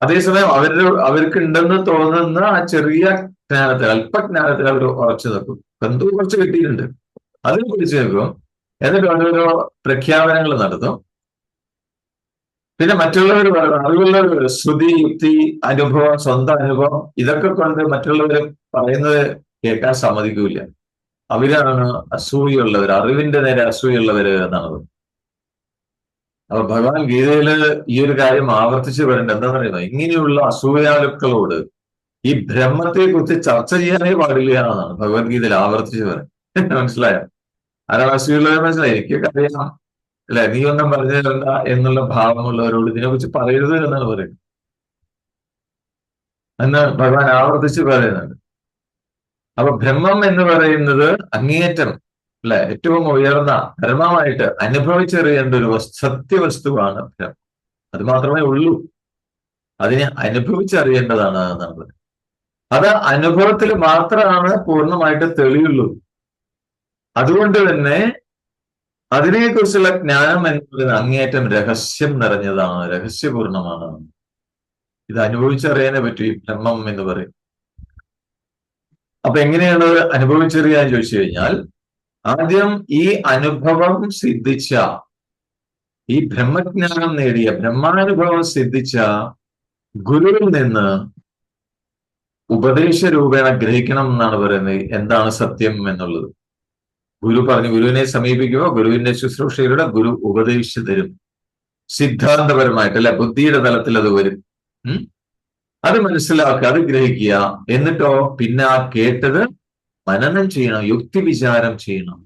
അതേസമയം അവർക്ക് ഉണ്ടെന്ന് തോന്നുന്ന ആ ചെറിയ ജ്ഞാനത്തിൽ, അല്പജ്ഞാനത്തിൽ അവർ ഉറച്ചു നിൽക്കും. എന്തോ കുറച്ച് കിട്ടിയിട്ടുണ്ട്, അതിൽ പിടിച്ചു നിൽക്കും. എന്നിട്ട് ഓരോരോ പ്രഖ്യാപനങ്ങൾ നടത്തും. പിന്നെ മറ്റുള്ളവർ അറിവുള്ളവർ ശ്രുതി, യുക്തി, അനുഭവം, സ്വന്തം അനുഭവം, ഇതൊക്കെ കൊണ്ട് മറ്റുള്ളവർ പറയുന്നത് കേൾക്കാൻ സമ്മതിക്കൂല. അവരാണ് അസൂയുള്ളവർ, അറിവിന്റെ നേരെ അസൂയുള്ളവര് എന്നാണ്. അപ്പൊ ഭഗവാൻ ഗീതയില് ഈ ഒരു കാര്യം ആവർത്തിച്ച് പറയേണ്ടത് എന്താന്ന് പറയുന്നത്, ഇങ്ങനെയുള്ള അസൂയാലുക്കളോട് ഈ ബ്രഹ്മത്തെ കുറിച്ച് ചർച്ച ചെയ്യാനേ പാടില്ല എന്നാണ് ഭഗവത്ഗീതയിൽ ആവർത്തിച്ച് പറയുന്നത്. മനസ്സിലായോ? ആരാണ് അസൂയുള്ളവർ? മനസ്സിലായി? എനിക്കൊക്കെ അറിയാം അല്ലെ, നീ ഒന്നും പറഞ്ഞു തരണ്ട എന്നുള്ള ഭാവമുള്ളവരോട് ഇതിനെക്കുറിച്ച് പറയരുത് എന്നാണ് പറയുന്നത്. എന്ന് ഭഗവാൻ ആവർത്തിച്ച് പറയുന്നുണ്ട്. അപ്പൊ ബ്രഹ്മം എന്ന് പറയുന്നത് അങ്ങേയറ്റം അല്ലെ, ഏറ്റവും ഉയർന്ന ധർമ്മമായിട്ട് അനുഭവിച്ചറിയേണ്ട ഒരു സത്യവസ്തുവാണ് ബ്രഹ്മം. അത് മാത്രമേ ഉള്ളൂ, അതിനെ അനുഭവിച്ചറിയേണ്ടതാണ് എന്നാണ് പറയുന്നത്. അത് അനുഭവത്തിൽ മാത്രമാണ് പൂർണ്ണമായിട്ട് തെളിയുള്ളൂ. അതുകൊണ്ട് തന്നെ അതിനെക്കുറിച്ചുള്ള ജ്ഞാനം എന്ന് പറയുന്നത് അങ്ങേയറ്റം രഹസ്യം നിറഞ്ഞതാണ്, രഹസ്യപൂർണമാണ്. ഇത് അനുഭവിച്ചറിയാനേ പറ്റൂ ഈ ബ്രഹ്മം എന്ന് പറയും. അപ്പൊ എങ്ങനെയാണ് അനുഭവിച്ചറിയാൻ ചോദിച്ചു കഴിഞ്ഞാൽ, ആദ്യം ഈ അനുഭവം സിദ്ധിച്ച, ഈ ബ്രഹ്മജ്ഞാനം നേടിയ, ബ്രഹ്മാനുഭവം സിദ്ധിച്ച ഗുരുവിൽ നിന്ന് ഉപദേശ രൂപേണ ഗ്രഹിക്കണം എന്നാണ് പറയുന്നത് എന്താണ് സത്യം എന്നുള്ളത്. ഗുരു പറഞ്ഞു, ഗുരുവിനെ സമീപിക്കുമ്പോൾ ഗുരുവിന്റെ ശുശ്രൂഷയിലൂടെ ഗുരു ഉപദേശിച്ചു തരും. സിദ്ധാന്തപരമായിട്ട് അല്ലെ, ബുദ്ധിയുടെ തലത്തിൽ അത് വരും. അത് മനസ്സിലാക്കുക, അത് ഗ്രഹിക്കുക. എന്നിട്ടോ പിന്നെ ആ കേട്ടത് മനനം ചെയ്യണം, യുക്തി വിചാരം ചെയ്യണം.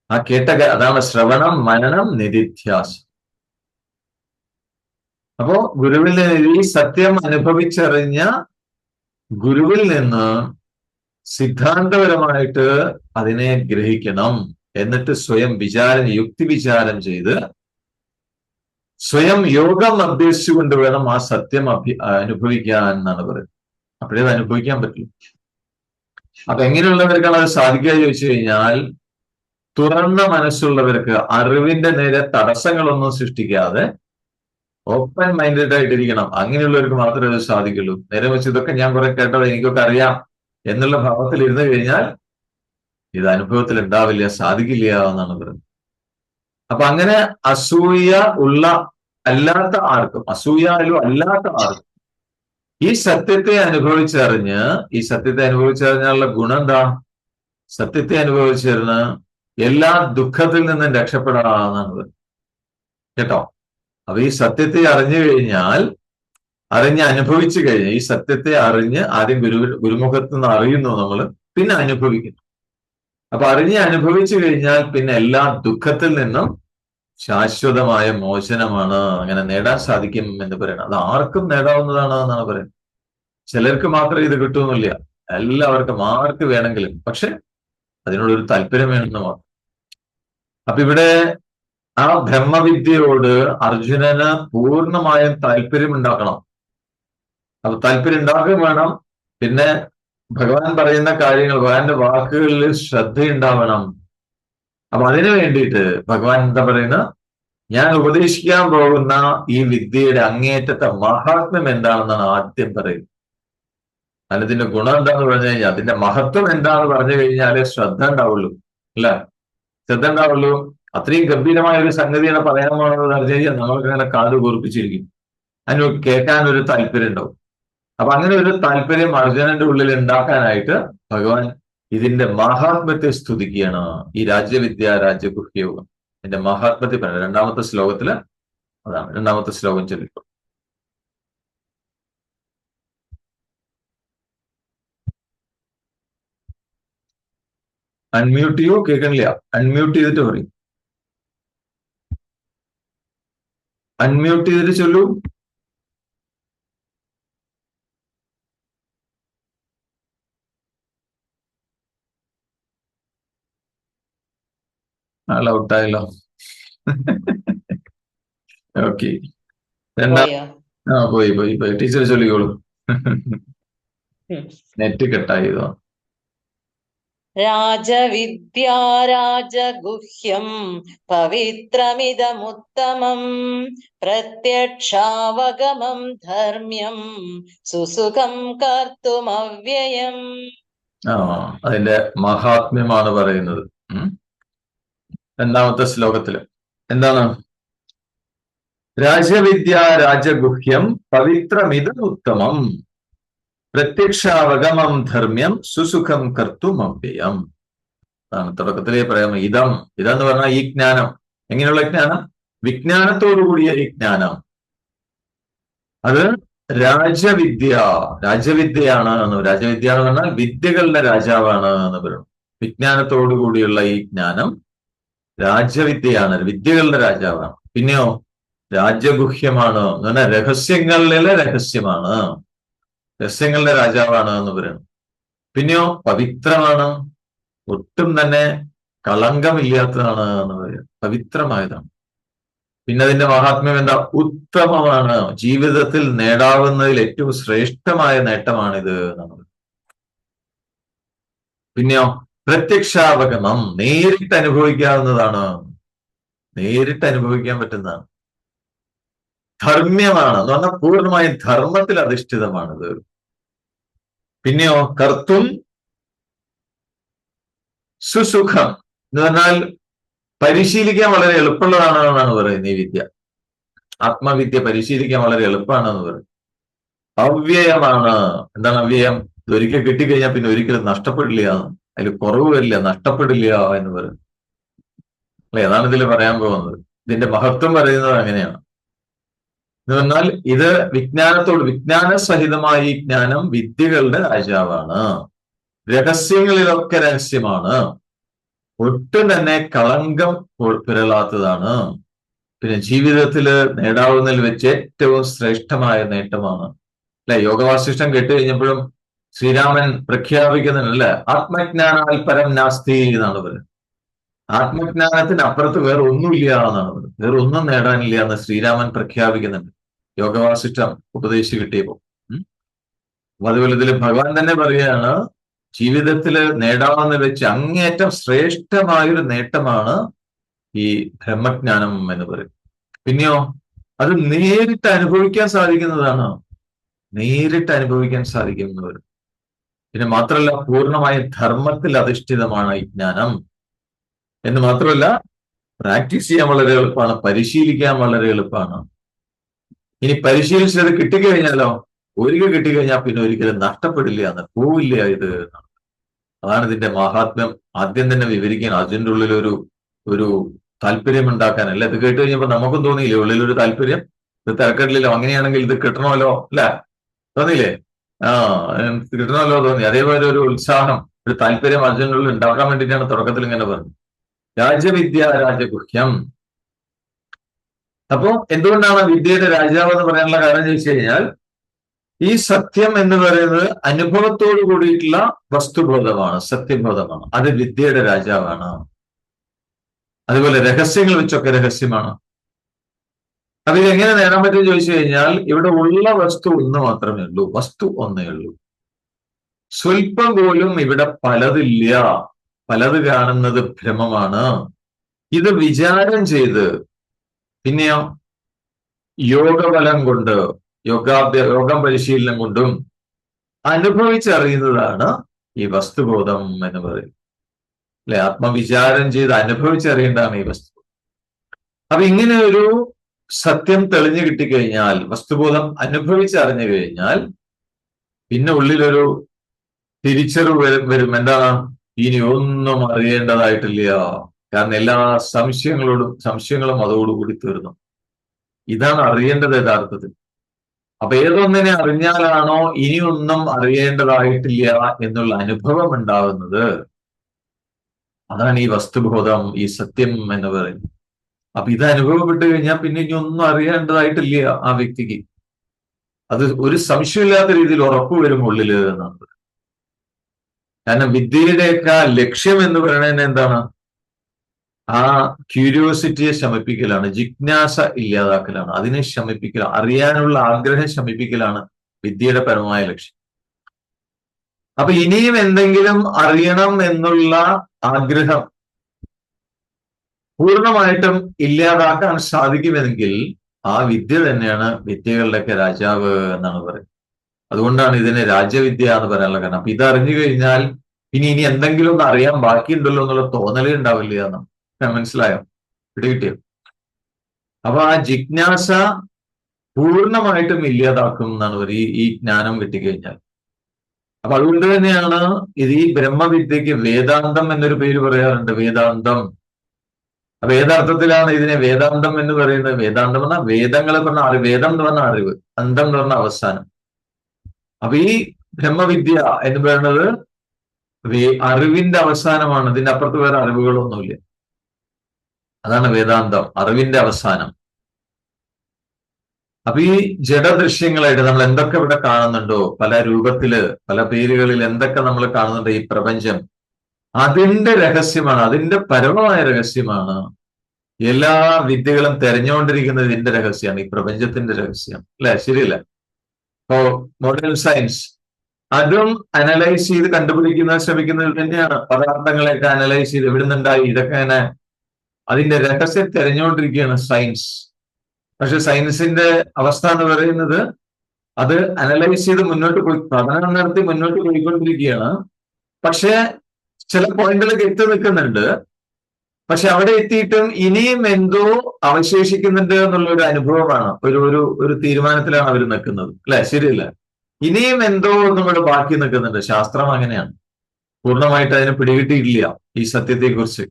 ആ കേട്ട അതാണ് ശ്രവണം, മനനം, നിധിധ്യാസം. അപ്പോ ഗുരുവിൽ നിന്ന് ഈ സത്യം അനുഭവിച്ചറിഞ്ഞ ഗുരുവിൽ നിന്ന് സിദ്ധാന്തപരമായിട്ട് അതിനെ ഗ്രഹിക്കണം. എന്നിട്ട് സ്വയം യുക്തി വിചാരം ചെയ്ത് സ്വയം യോഗം അഭ്യസിച്ചുകൊണ്ട് വേണം ആ സത്യം അനുഭവിക്കാൻ എന്നാണ് പറയുന്നത്. അപ്പോഴേ അത് അനുഭവിക്കാൻ പറ്റും. അപ്പൊ എങ്ങനെയുള്ളവർക്കാണ് അത് സാധിക്കുക ചോദിച്ചു കഴിഞ്ഞാൽ, തുറന്ന മനസ്സുള്ളവർക്ക്, അറിവിന്റെ നേരെ തടസ്സങ്ങളൊന്നും സൃഷ്ടിക്കാതെ ഓപ്പൺ മൈൻഡഡ് ആയിട്ടിരിക്കണം. അങ്ങനെയുള്ളവർക്ക് മാത്രമേ അത് സാധിക്കുള്ളൂ. നേരെ വെച്ച് ഇതൊക്കെ ഞാൻ കുറെ കേട്ടത്, എനിക്കൊക്കെ അറിയാം എന്നുള്ള ഭാവത്തിൽ ഇരുന്നു കഴിഞ്ഞാൽ ഇത് അനുഭവത്തിൽ ഉണ്ടാവില്ല, സാധിക്കില്ല എന്നാണ് പറയുന്നത്. അപ്പൊ അങ്ങനെ അസൂയ അല്ലാത്ത ആർക്കും, അസൂയാലും അല്ലാത്ത ആർക്കും ഈ സത്യത്തെ അനുഭവിച്ചറിഞ്ഞാലുള്ള ഗുണം എന്താ? സത്യത്തെ അനുഭവിച്ചറിഞ്ഞ് എല്ലാ ദുഃഖത്തിൽ നിന്നും രക്ഷപ്പെടാമെന്നാണ് പറയുന്നത്. കേട്ടോ? അപ്പൊ ഈ സത്യത്തെ അറിഞ്ഞു കഴിഞ്ഞാൽ, അനുഭവിച്ചു കഴിഞ്ഞാൽ, ഈ സത്യത്തെ അറിഞ്ഞ് ആദ്യം ഗുരുമുഖത്ത് നിന്ന് അറിയുന്നു നമ്മൾ, പിന്നെ അനുഭവിക്കുന്നു. അപ്പൊ അനുഭവിച്ചു കഴിഞ്ഞാൽ പിന്നെ എല്ലാ ദുഃഖത്തിൽ നിന്നും ശാശ്വതമായ മോചനമാണ് അങ്ങനെ നേടാൻ സാധിക്കും എന്ന് പറയുന്നത്. അത് ആർക്കും നേടാവുന്നതാണ് എന്നാണ് പറയുന്നത്. ചിലർക്ക് മാത്രമേ ഇത് കിട്ടുന്നില്ല. എല്ലാവർക്കും ആർക്ക് വേണമെങ്കിലും, പക്ഷെ അതിനോടൊരു താല്പര്യം വേണമെന്ന് മാത്രം. അപ്പൊ ഇവിടെ ആ ബ്രഹ്മവിദ്യയോട് അർജുനന് പൂർണ്ണമായും താല്പര്യം ഉണ്ടാക്കണം. അപ്പൊ താല്പര്യം ഉണ്ടാക്കുകയും വേണം. പിന്നെ ഭഗവാൻ പറയുന്ന കാര്യങ്ങൾ, ഭഗവാന്റെ വാക്കുകളിൽ ശ്രദ്ധയുണ്ടാവണം. അപ്പൊ അതിനു വേണ്ടിയിട്ട് ഭഗവാൻ എന്താ പറയുന്നത്? ഞാൻ ഉപദേശിക്കാൻ പോകുന്ന ഈ വിദ്യയുടെ അങ്ങേയറ്റത്തെ മഹാത്മ്യം എന്താണെന്നാണ് ആദ്യം പറയുന്നത്. അതിന്റെ ഗുണം എന്താന്ന് പറഞ്ഞു കഴിഞ്ഞാൽ, അതിന്റെ മഹത്വം എന്താന്ന് പറഞ്ഞു കഴിഞ്ഞാലേ ശ്രദ്ധ ഉണ്ടാവുള്ളൂ, അല്ല? ശ്രദ്ധ ഉണ്ടാവുള്ളൂ. അത്രയും ഗംഭീരമായ ഒരു സംഗതിയാണ് പറയാൻ പോകുന്നത് പറഞ്ഞു കഴിഞ്ഞാൽ നമ്മൾക്ക് അങ്ങനെ കാത് കൂർപ്പിച്ചിരിക്കും. അതിന് കേൾക്കാൻ ഒരു താല്പര്യം ഉണ്ടാവും. അപ്പൊ അങ്ങനെ ഒരു താല്പര്യം അർജുനന്റെ ഉള്ളിൽ ഉണ്ടാക്കാനായിട്ട് ഭഗവാൻ ഇതിന്റെ മഹാത്മ്യത്തെ സ്തുതിക്കുകയാണ്. ഈ രാജ്യവിദ്യ രാജ്യഗുഹ്യയോഗം ഇതിന്റെ മഹാത്മ്യത്തെ പറയുന്നത് രണ്ടാമത്തെ ശ്ലോകത്തില്. അതാണ് രണ്ടാമത്തെ ശ്ലോകം ചൊല്ലിക്കോ. അൺമ്യൂട്ട് ചെയ്യൂ, കേൾക്കണില്ല. അൺമ്യൂട്ട് ചെയ്തിട്ട് പറയും. അൺമ്യൂട്ട് ചെയ്തിട്ട് ചൊല്ലൂ. ആൾ ഔട്ടായല്ലോ. ഓക്കെ, പോയോ? പോയി പോയി പോയി. ടീച്ചർ ചൊല്ലിക്കോളൂ. നെറ്റ് കട്ടായതോ? രാജവിദ്യാ രാജഗുഹ്യം പവിത്രമിദമുത്തമം പ്രത്യക്ഷാവഗമം ധർമ്മ്യം സുസുഖം കർത്തുമവ്യയം. അതിന്റെ മഹാത്മ്യമാണ് പറയുന്നത് രണ്ടാമത്തെ ശ്ലോകത്തില്. എന്താണ്? രാജവിദ്യ രാജഗുഹ്യം പവിത്രമിദം ഉത്തമം പ്രത്യക്ഷാവഗമം ധർമ്മ്യം സുസുഖം കർത്തും അവ്യയം. അതാണ് തുടക്കത്തിലേ പറയാം. ഇതം എന്ന് പറഞ്ഞാൽ ഈ ജ്ഞാനം. എങ്ങനെയുള്ള ജ്ഞാനം? വിജ്ഞാനത്തോടുകൂടിയ ഈ ജ്ഞാനം. അത് രാജവിദ്യയാണ് എന്ന്. രാജവിദ്യ എന്ന് പറഞ്ഞാൽ വിദ്യകളുടെ രാജാവാണ് എന്ന് പറയും. വിജ്ഞാനത്തോടുകൂടിയുള്ള ഈ ജ്ഞാനം രാജവിദ്യയാണ്, വിദ്യകളുടെ രാജാവാണ്. പിന്നെയോ രാജഗുഹ്യമാണ് എന്ന് പറഞ്ഞാൽ രഹസ്യങ്ങളിലെ രഹസ്യമാണ്, രഹസ്യങ്ങളുടെ രാജാവാണ് എന്ന് പറയുന്നു. പിന്നെയോ പവിത്രമാണ്, ഒട്ടും തന്നെ കളങ്കമില്ലാത്തതാണ് എന്ന് പറയാം, പവിത്രമായതാണ്. പിന്നെ അതിന്റെ മഹാത്മ്യം എന്താ? ഉത്തമമാണ്, ജീവിതത്തിൽ നേടാവുന്നതിൽ ഏറ്റവും ശ്രേഷ്ഠമായ നേട്ടമാണിത് എന്നാണ്. പിന്നെയോ പ്രത്യക്ഷാവഗമം, നേരിട്ട് അനുഭവിക്കാവുന്നതാണ്, നേരിട്ട് അനുഭവിക്കാൻ പറ്റുന്നതാണ്. ധർമ്മ്യമാണ് എന്ന് പറഞ്ഞാൽ പൂർണ്ണമായും ധർമ്മത്തിൽ അധിഷ്ഠിതമാണിത്. പിന്നെയോ കർത്തും സുസുഖം എന്ന് പറഞ്ഞാൽ പരിശീലിക്കാൻ വളരെ എളുപ്പമുള്ളതാണ് എന്നാണ് പറയുന്നത്. ഈ വിദ്യ, ആത്മവിദ്യ പരിശീലിക്കാൻ വളരെ എളുപ്പമാണെന്ന് പറയും. അവ്യയമാണ്. എന്താണ് അവ്യയം? ഇതൊരിക്കൽ കിട്ടിക്കഴിഞ്ഞാൽ പിന്നെ ഒരിക്കലും നഷ്ടപ്പെടില്ല, അതിൽ കുറവ് വരില്ല, നഷ്ടപ്പെടില്ല എന്ന് പറയും. അല്ലെ? അതാണ് ഇതിൽ പറയാൻ പോകുന്നത്. ഇതിന്റെ മഹത്വം പറയുന്നത് അങ്ങനെയാണ്. എന്ന് പറഞ്ഞാൽ ഇത് വിജ്ഞാന സഹിതമായ ഈ ജ്ഞാനം വിദ്യകളുടെ രാജാവാണ്, രഹസ്യങ്ങളിലൊക്കെ രഹസ്യമാണ്, ഒട്ടും തന്നെ കളങ്കം പിരളാത്തതാണ്. പിന്നെ ജീവിതത്തിൽ നേടാവുന്നതിൽ വെച്ച് ഏറ്റവും ശ്രേഷ്ഠമായ നേട്ടമാണ്. അല്ലെ? യോഗവാസിഷ്ടം കേട്ടുകഴിഞ്ഞപ്പോഴും ശ്രീരാമൻ പ്രഖ്യാപിക്കുന്നുണ്ടല്ലേ, ആത്മജ്ഞാനാൽ പരം നാസ്തി എന്നാണ് പറയുന്നത്. ആത്മജ്ഞാനത്തിന് അപ്പുറത്ത് വേറെ ഒന്നുമില്ല എന്നാണ് പറയുന്നത്. വേറെ ഒന്നും നേടാനില്ല എന്ന് ശ്രീരാമൻ പ്രഖ്യാപിക്കുന്നുണ്ട് യോഗവാസിഷ്ടം ഉപദേശിച്ച് കിട്ടിയപ്പോ. അതുപോലെ ഇതിൽ ഭഗവാൻ തന്നെ പറയുകയാണ്, ജീവിതത്തിൽ നേടാവുന്ന വെച്ച് അങ്ങേയറ്റം ശ്രേഷ്ഠമായൊരു നേട്ടമാണ് ഈ ബ്രഹ്മജ്ഞാനം എന്ന് പറയും. പിന്നെയോ അത് നേരിട്ട് അനുഭവിക്കാൻ സാധിക്കുന്നതാണ്, നേരിട്ട് അനുഭവിക്കാൻ സാധിക്കുന്ന വരും. പിന്നെ മാത്രമല്ല പൂർണ്ണമായ ധർമ്മത്തിൽ അധിഷ്ഠിതമാണ് ഈ ജ്ഞാനം എന്ന് മാത്രമല്ല പ്രാക്ടീസ് ചെയ്യാൻ വളരെ എളുപ്പമാണ്, പരിശീലിക്കാൻ വളരെ എളുപ്പമാണ്. ഇനി പരിശീലിച്ചത് കിട്ടിക്കഴിഞ്ഞാലോ, ഒരിക്കൽ കിട്ടിക്കഴിഞ്ഞാൽ പിന്നെ ഒരിക്കലും നഷ്ടപ്പെടില്ല എന്ന്, പോവില്ല ഇത്. അതാണ് ഇതിന്റെ മഹാത്മ്യം. ആദ്യം തന്നെ വിവരിക്കാൻ അതിൻ്റെ ഉള്ളിൽ ഒരു താല്പര്യം ഉണ്ടാക്കാനല്ല. ഇത് കേട്ട് കഴിഞ്ഞപ്പോ നമുക്കും തോന്നിയില്ലേ ഉള്ളിലൊരു താല്പര്യം? ഇത് തിരക്കട്ടില്ലല്ലോ, അങ്ങനെയാണെങ്കിൽ ഇത് കിട്ടണമല്ലോ, അല്ലെ? തോന്നിയില്ലേ? കിട്ടണമല്ലോ തോന്നി. അതേപോലെ ഒരു ഉത്സാഹം, ഒരു താല്പര്യം അർജുനൻ്റെ ഉള്ളിൽ ഉണ്ടാക്കാൻ വേണ്ടിയിട്ടാണ് തുടക്കത്തിൽ ഇങ്ങനെ പറഞ്ഞത് രാജവിദ്യ രാജഗുഹ്യം. അപ്പോ എന്തുകൊണ്ടാണ് വിദ്യയുടെ രാജാവ് എന്ന് പറയാനുള്ള കാരണം ചോദിച്ചു കഴിഞ്ഞാൽ, ഈ സത്യം എന്ന് പറയുന്നത് അനുഭവത്തോടു കൂടിയിട്ടുള്ള വസ്തുബോധമാണ്, സത്യബോധമാണ്. അത് വിദ്യയുടെ രാജാവാണ്. അതുപോലെ രഹസ്യങ്ങൾ വെച്ചൊക്കെ രഹസ്യമാണ്. അപ്പൊ ഇതെങ്ങനെ നേടാൻ പറ്റുമെന്ന് ചോദിച്ചു കഴിഞ്ഞാൽ, ഇവിടെ ഉള്ള വസ്തു ഒന്ന് മാത്രമേ ഉള്ളൂ. വസ്തു ഒന്നേ ഉള്ളൂ. സ്വല്പം പോലും ഇവിടെ പലതില്ല. പലത് കാണുന്നത് ഭ്രമമാണ്. ഇത് വിചാരം ചെയ്ത്, പിന്നെയോ യോഗബലം കൊണ്ട്, യോഗം പരിശീലനം കൊണ്ടും അനുഭവിച്ചറിയുന്നതാണ് ഈ വസ്തുബോധം എന്ന് പറയുന്നത്. അല്ലെ, ആത്മവിചാരം ചെയ്ത് അനുഭവിച്ചറിയേണ്ടതാണ് ഈ വസ്തു. അപ്പൊ ഇങ്ങനെ ഒരു സത്യം തെളിഞ്ഞു കിട്ടിക്കഴിഞ്ഞാൽ, വസ്തുബോധം അനുഭവിച്ചറിഞ്ഞു കഴിഞ്ഞാൽ, പിന്നെ ഉള്ളിലൊരു തിരിച്ചറിവ് വരും. എന്താണ്? ഇനി ഒന്നും അറിയേണ്ടതായിട്ടില്ല. കാരണം എല്ലാ സംശയങ്ങളും അതോടുകൂടി തീർന്നു. ഇതാണ് അറിയേണ്ടത് യഥാർത്ഥത്തിൽ. അപ്പൊ ഏതൊന്നിനെ അറിഞ്ഞാലാണോ ഇനിയൊന്നും അറിയേണ്ടതായിട്ടില്ല എന്നുള്ള അനുഭവം ഉണ്ടാവുന്നത്, അതാണ് ഈ വസ്തുബോധം, ഈ സത്യം എന്ന് പറയുന്നത്. അപ്പൊ ഇത് അനുഭവപ്പെട്ട് കഴിഞ്ഞാൽ പിന്നെ ഇനി ഒന്നും അറിയേണ്ടതായിട്ടില്ല ആ വ്യക്തിക്ക്. അത് ഒരു സംശയമില്ലാത്ത രീതിയിൽ ഉറപ്പുവരും ഉള്ളില് എന്നാണ്. കാരണം വിദ്യയുടെയൊക്കെ ലക്ഷ്യം എന്ന് പറയുന്നത് എന്താണ്? ആ ക്യൂരിയോസിറ്റിയെ ശമിപ്പിക്കലാണ്, ജിജ്ഞാസ ഇല്ലാതാക്കലാണ്, അതിനെ ശമിപ്പിക്കലാണ്, അറിയാനുള്ള ആഗ്രഹം ശമിപ്പിക്കലാണ് വിദ്യയുടെ പരമമായ ലക്ഷ്യം. അപ്പൊ ഇനിയും എന്തെങ്കിലും അറിയണം എന്നുള്ള ആഗ്രഹം പൂർണ്ണമായിട്ടും ഇല്ലാതാക്കാൻ സാധിക്കുമെങ്കിൽ ആ വിദ്യ തന്നെയാണ് വിദ്യകളുടെയൊക്കെ രാജാവ് എന്നാണ് പറയുന്നത്. അതുകൊണ്ടാണ് ഇതിനെ രാജവിദ്യ എന്ന് പറയാനുള്ള കാരണം. അപ്പൊ ഇത് അറിഞ്ഞു കഴിഞ്ഞാൽ ഇനി എന്തെങ്കിലും ഒന്ന് അറിയാൻ ബാക്കിയുണ്ടല്ലോ എന്നുള്ള തോന്നലേ ഉണ്ടാവില്ല എന്നാണ്. മനസ്സിലായോ? പിടികിട്ടിയോ? അപ്പൊ ആ ജിജ്ഞാസ പൂർണ്ണമായിട്ടും ഇല്ലാതാക്കും എന്നാണ് ഈ ജ്ഞാനം കിട്ടിക്കഴിഞ്ഞാൽ. അപ്പൊ അതുകൊണ്ട് തന്നെയാണ് ഇത് ഈ ബ്രഹ്മവിദ്യക്ക് വേദാന്തം എന്നൊരു പേര് പറയാറുണ്ട്. വേദാന്തം. അപ്പൊ ഏതർത്ഥത്തിലാണ് ഇതിനെ വേദാന്തം എന്ന് പറയുന്നത്? വേദാന്തം പറഞ്ഞാൽ വേദങ്ങളെ പറഞ്ഞ അറിവ്, വേദം എന്ന് പറഞ്ഞ അറിവ്, അന്തം എന്ന് പറഞ്ഞ അവസാനം. അപ്പൊ ഈ ബ്രഹ്മവിദ്യ എന്ന് പറയുന്നത് അറിവിന്റെ അവസാനമാണ്. ഇതിന്റെ അപ്പുറത്ത് വേറെ അറിവുകളൊന്നുമില്ല. അതാണ് വേദാന്തം, അറിവിന്റെ അവസാനം. അപ്പൊ ഈ ജഡദൃശ്യങ്ങളായിട്ട് നമ്മൾ എന്തൊക്കെ ഇവിടെ കാണുന്നുണ്ടോ, പല രൂപത്തില്, പല പേരുകളിൽ എന്തൊക്കെ നമ്മൾ കാണുന്നുണ്ട് ഈ പ്രപഞ്ചം, അതിന്റെ രഹസ്യമാണ്, അതിന്റെ പരമമായ രഹസ്യമാണ്. എല്ലാ വിദ്യകളും തെരഞ്ഞുകൊണ്ടിരിക്കുന്നത് ഇതിന്റെ രഹസ്യമാണ്, ഈ പ്രപഞ്ചത്തിന്റെ രഹസ്യം. അല്ലെ? ശരിയല്ല? ഇപ്പോ മോഡേൺ സയൻസ് അതും അനലൈസ് ചെയ്ത് കണ്ടുപിടിക്കുന്ന ശ്രമിക്കുന്നത് തന്നെയാണ്. പദാർത്ഥങ്ങളെയൊക്കെ അനലൈസ് ചെയ്ത് എവിടുന്നുണ്ടായി, ഇതൊക്കെ അങ്ങനെ അതിന്റെ രഹസ്യം തെരഞ്ഞുകൊണ്ടിരിക്കുകയാണ് സയൻസ്. പക്ഷെ സയൻസിന്റെ അവസ്ഥ എന്ന് പറയുന്നത് അത് അനലൈസ് ചെയ്ത് മുന്നോട്ട് പോയി പഠനം നടത്തി മുന്നോട്ട് പോയിക്കൊണ്ടിരിക്കുകയാണ്. പക്ഷെ ചില പോയിന്റിലേക്ക് എത്തി നിൽക്കുന്നുണ്ട്. പക്ഷെ അവിടെ എത്തിയിട്ടും ഇനിയും എന്തോ അവശേഷിക്കുന്നുണ്ട് എന്നുള്ള ഒരു അനുഭവമാണ്, ഒരു തീരുമാനത്തിലാണ് അവർ നിൽക്കുന്നത്. അല്ലെ? ശരിയല്ല? ഇനിയും എന്തോ നമ്മുടെ ബാക്കി നിൽക്കുന്നുണ്ട്. ശാസ്ത്രം അങ്ങനെയാണ്, പൂർണ്ണമായിട്ട് അതിനെ പിടികിട്ടിയില്ല ഈ സത്യത്തെക്കുറിച്ച്.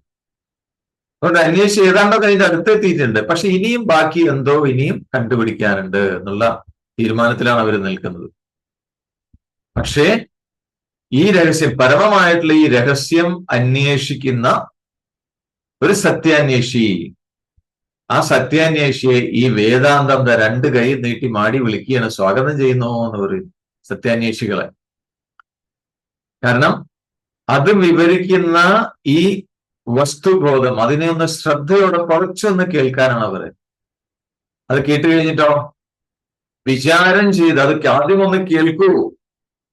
അതുകൊണ്ട് അന്വേഷിച്ച് ഏതാണ്ടൊക്കെ അതിന്റെ അടുത്തെത്തിയിട്ടുണ്ട്. പക്ഷെ ഇനിയും ബാക്കി എന്തോ ഇനിയും കണ്ടുപിടിക്കാനുണ്ട് എന്നുള്ള തീരുമാനത്തിലാണ് അവർ നിൽക്കുന്നത്. പക്ഷേ ഈ രഹസ്യം, പരമമായിട്ടുള്ള ഈ രഹസ്യം അന്വേഷിക്കുന്ന ഒരു സത്യാന്വേഷി, ആ സത്യാന്വേഷിയെ ഈ വേദാന്തം രണ്ട് കൈ നീട്ടി മാടി വിളിക്കുകയാണ്, സ്വാഗതം ചെയ്യുന്നു എന്ന് പറയും സത്യാന്വേഷികളെ. കാരണം അത് വിവരിക്കുന്ന ഈ വസ്തുബോധം, അതിനെ ഒന്ന് ശ്രദ്ധയോടെ കുറച്ചൊന്ന് കേൾക്കാനാണ് അവര്. അത് കേട്ട് കഴിഞ്ഞിട്ടോ വിചാരം ചെയ്ത് അത് ആദ്യം ഒന്ന് കേൾക്കൂ,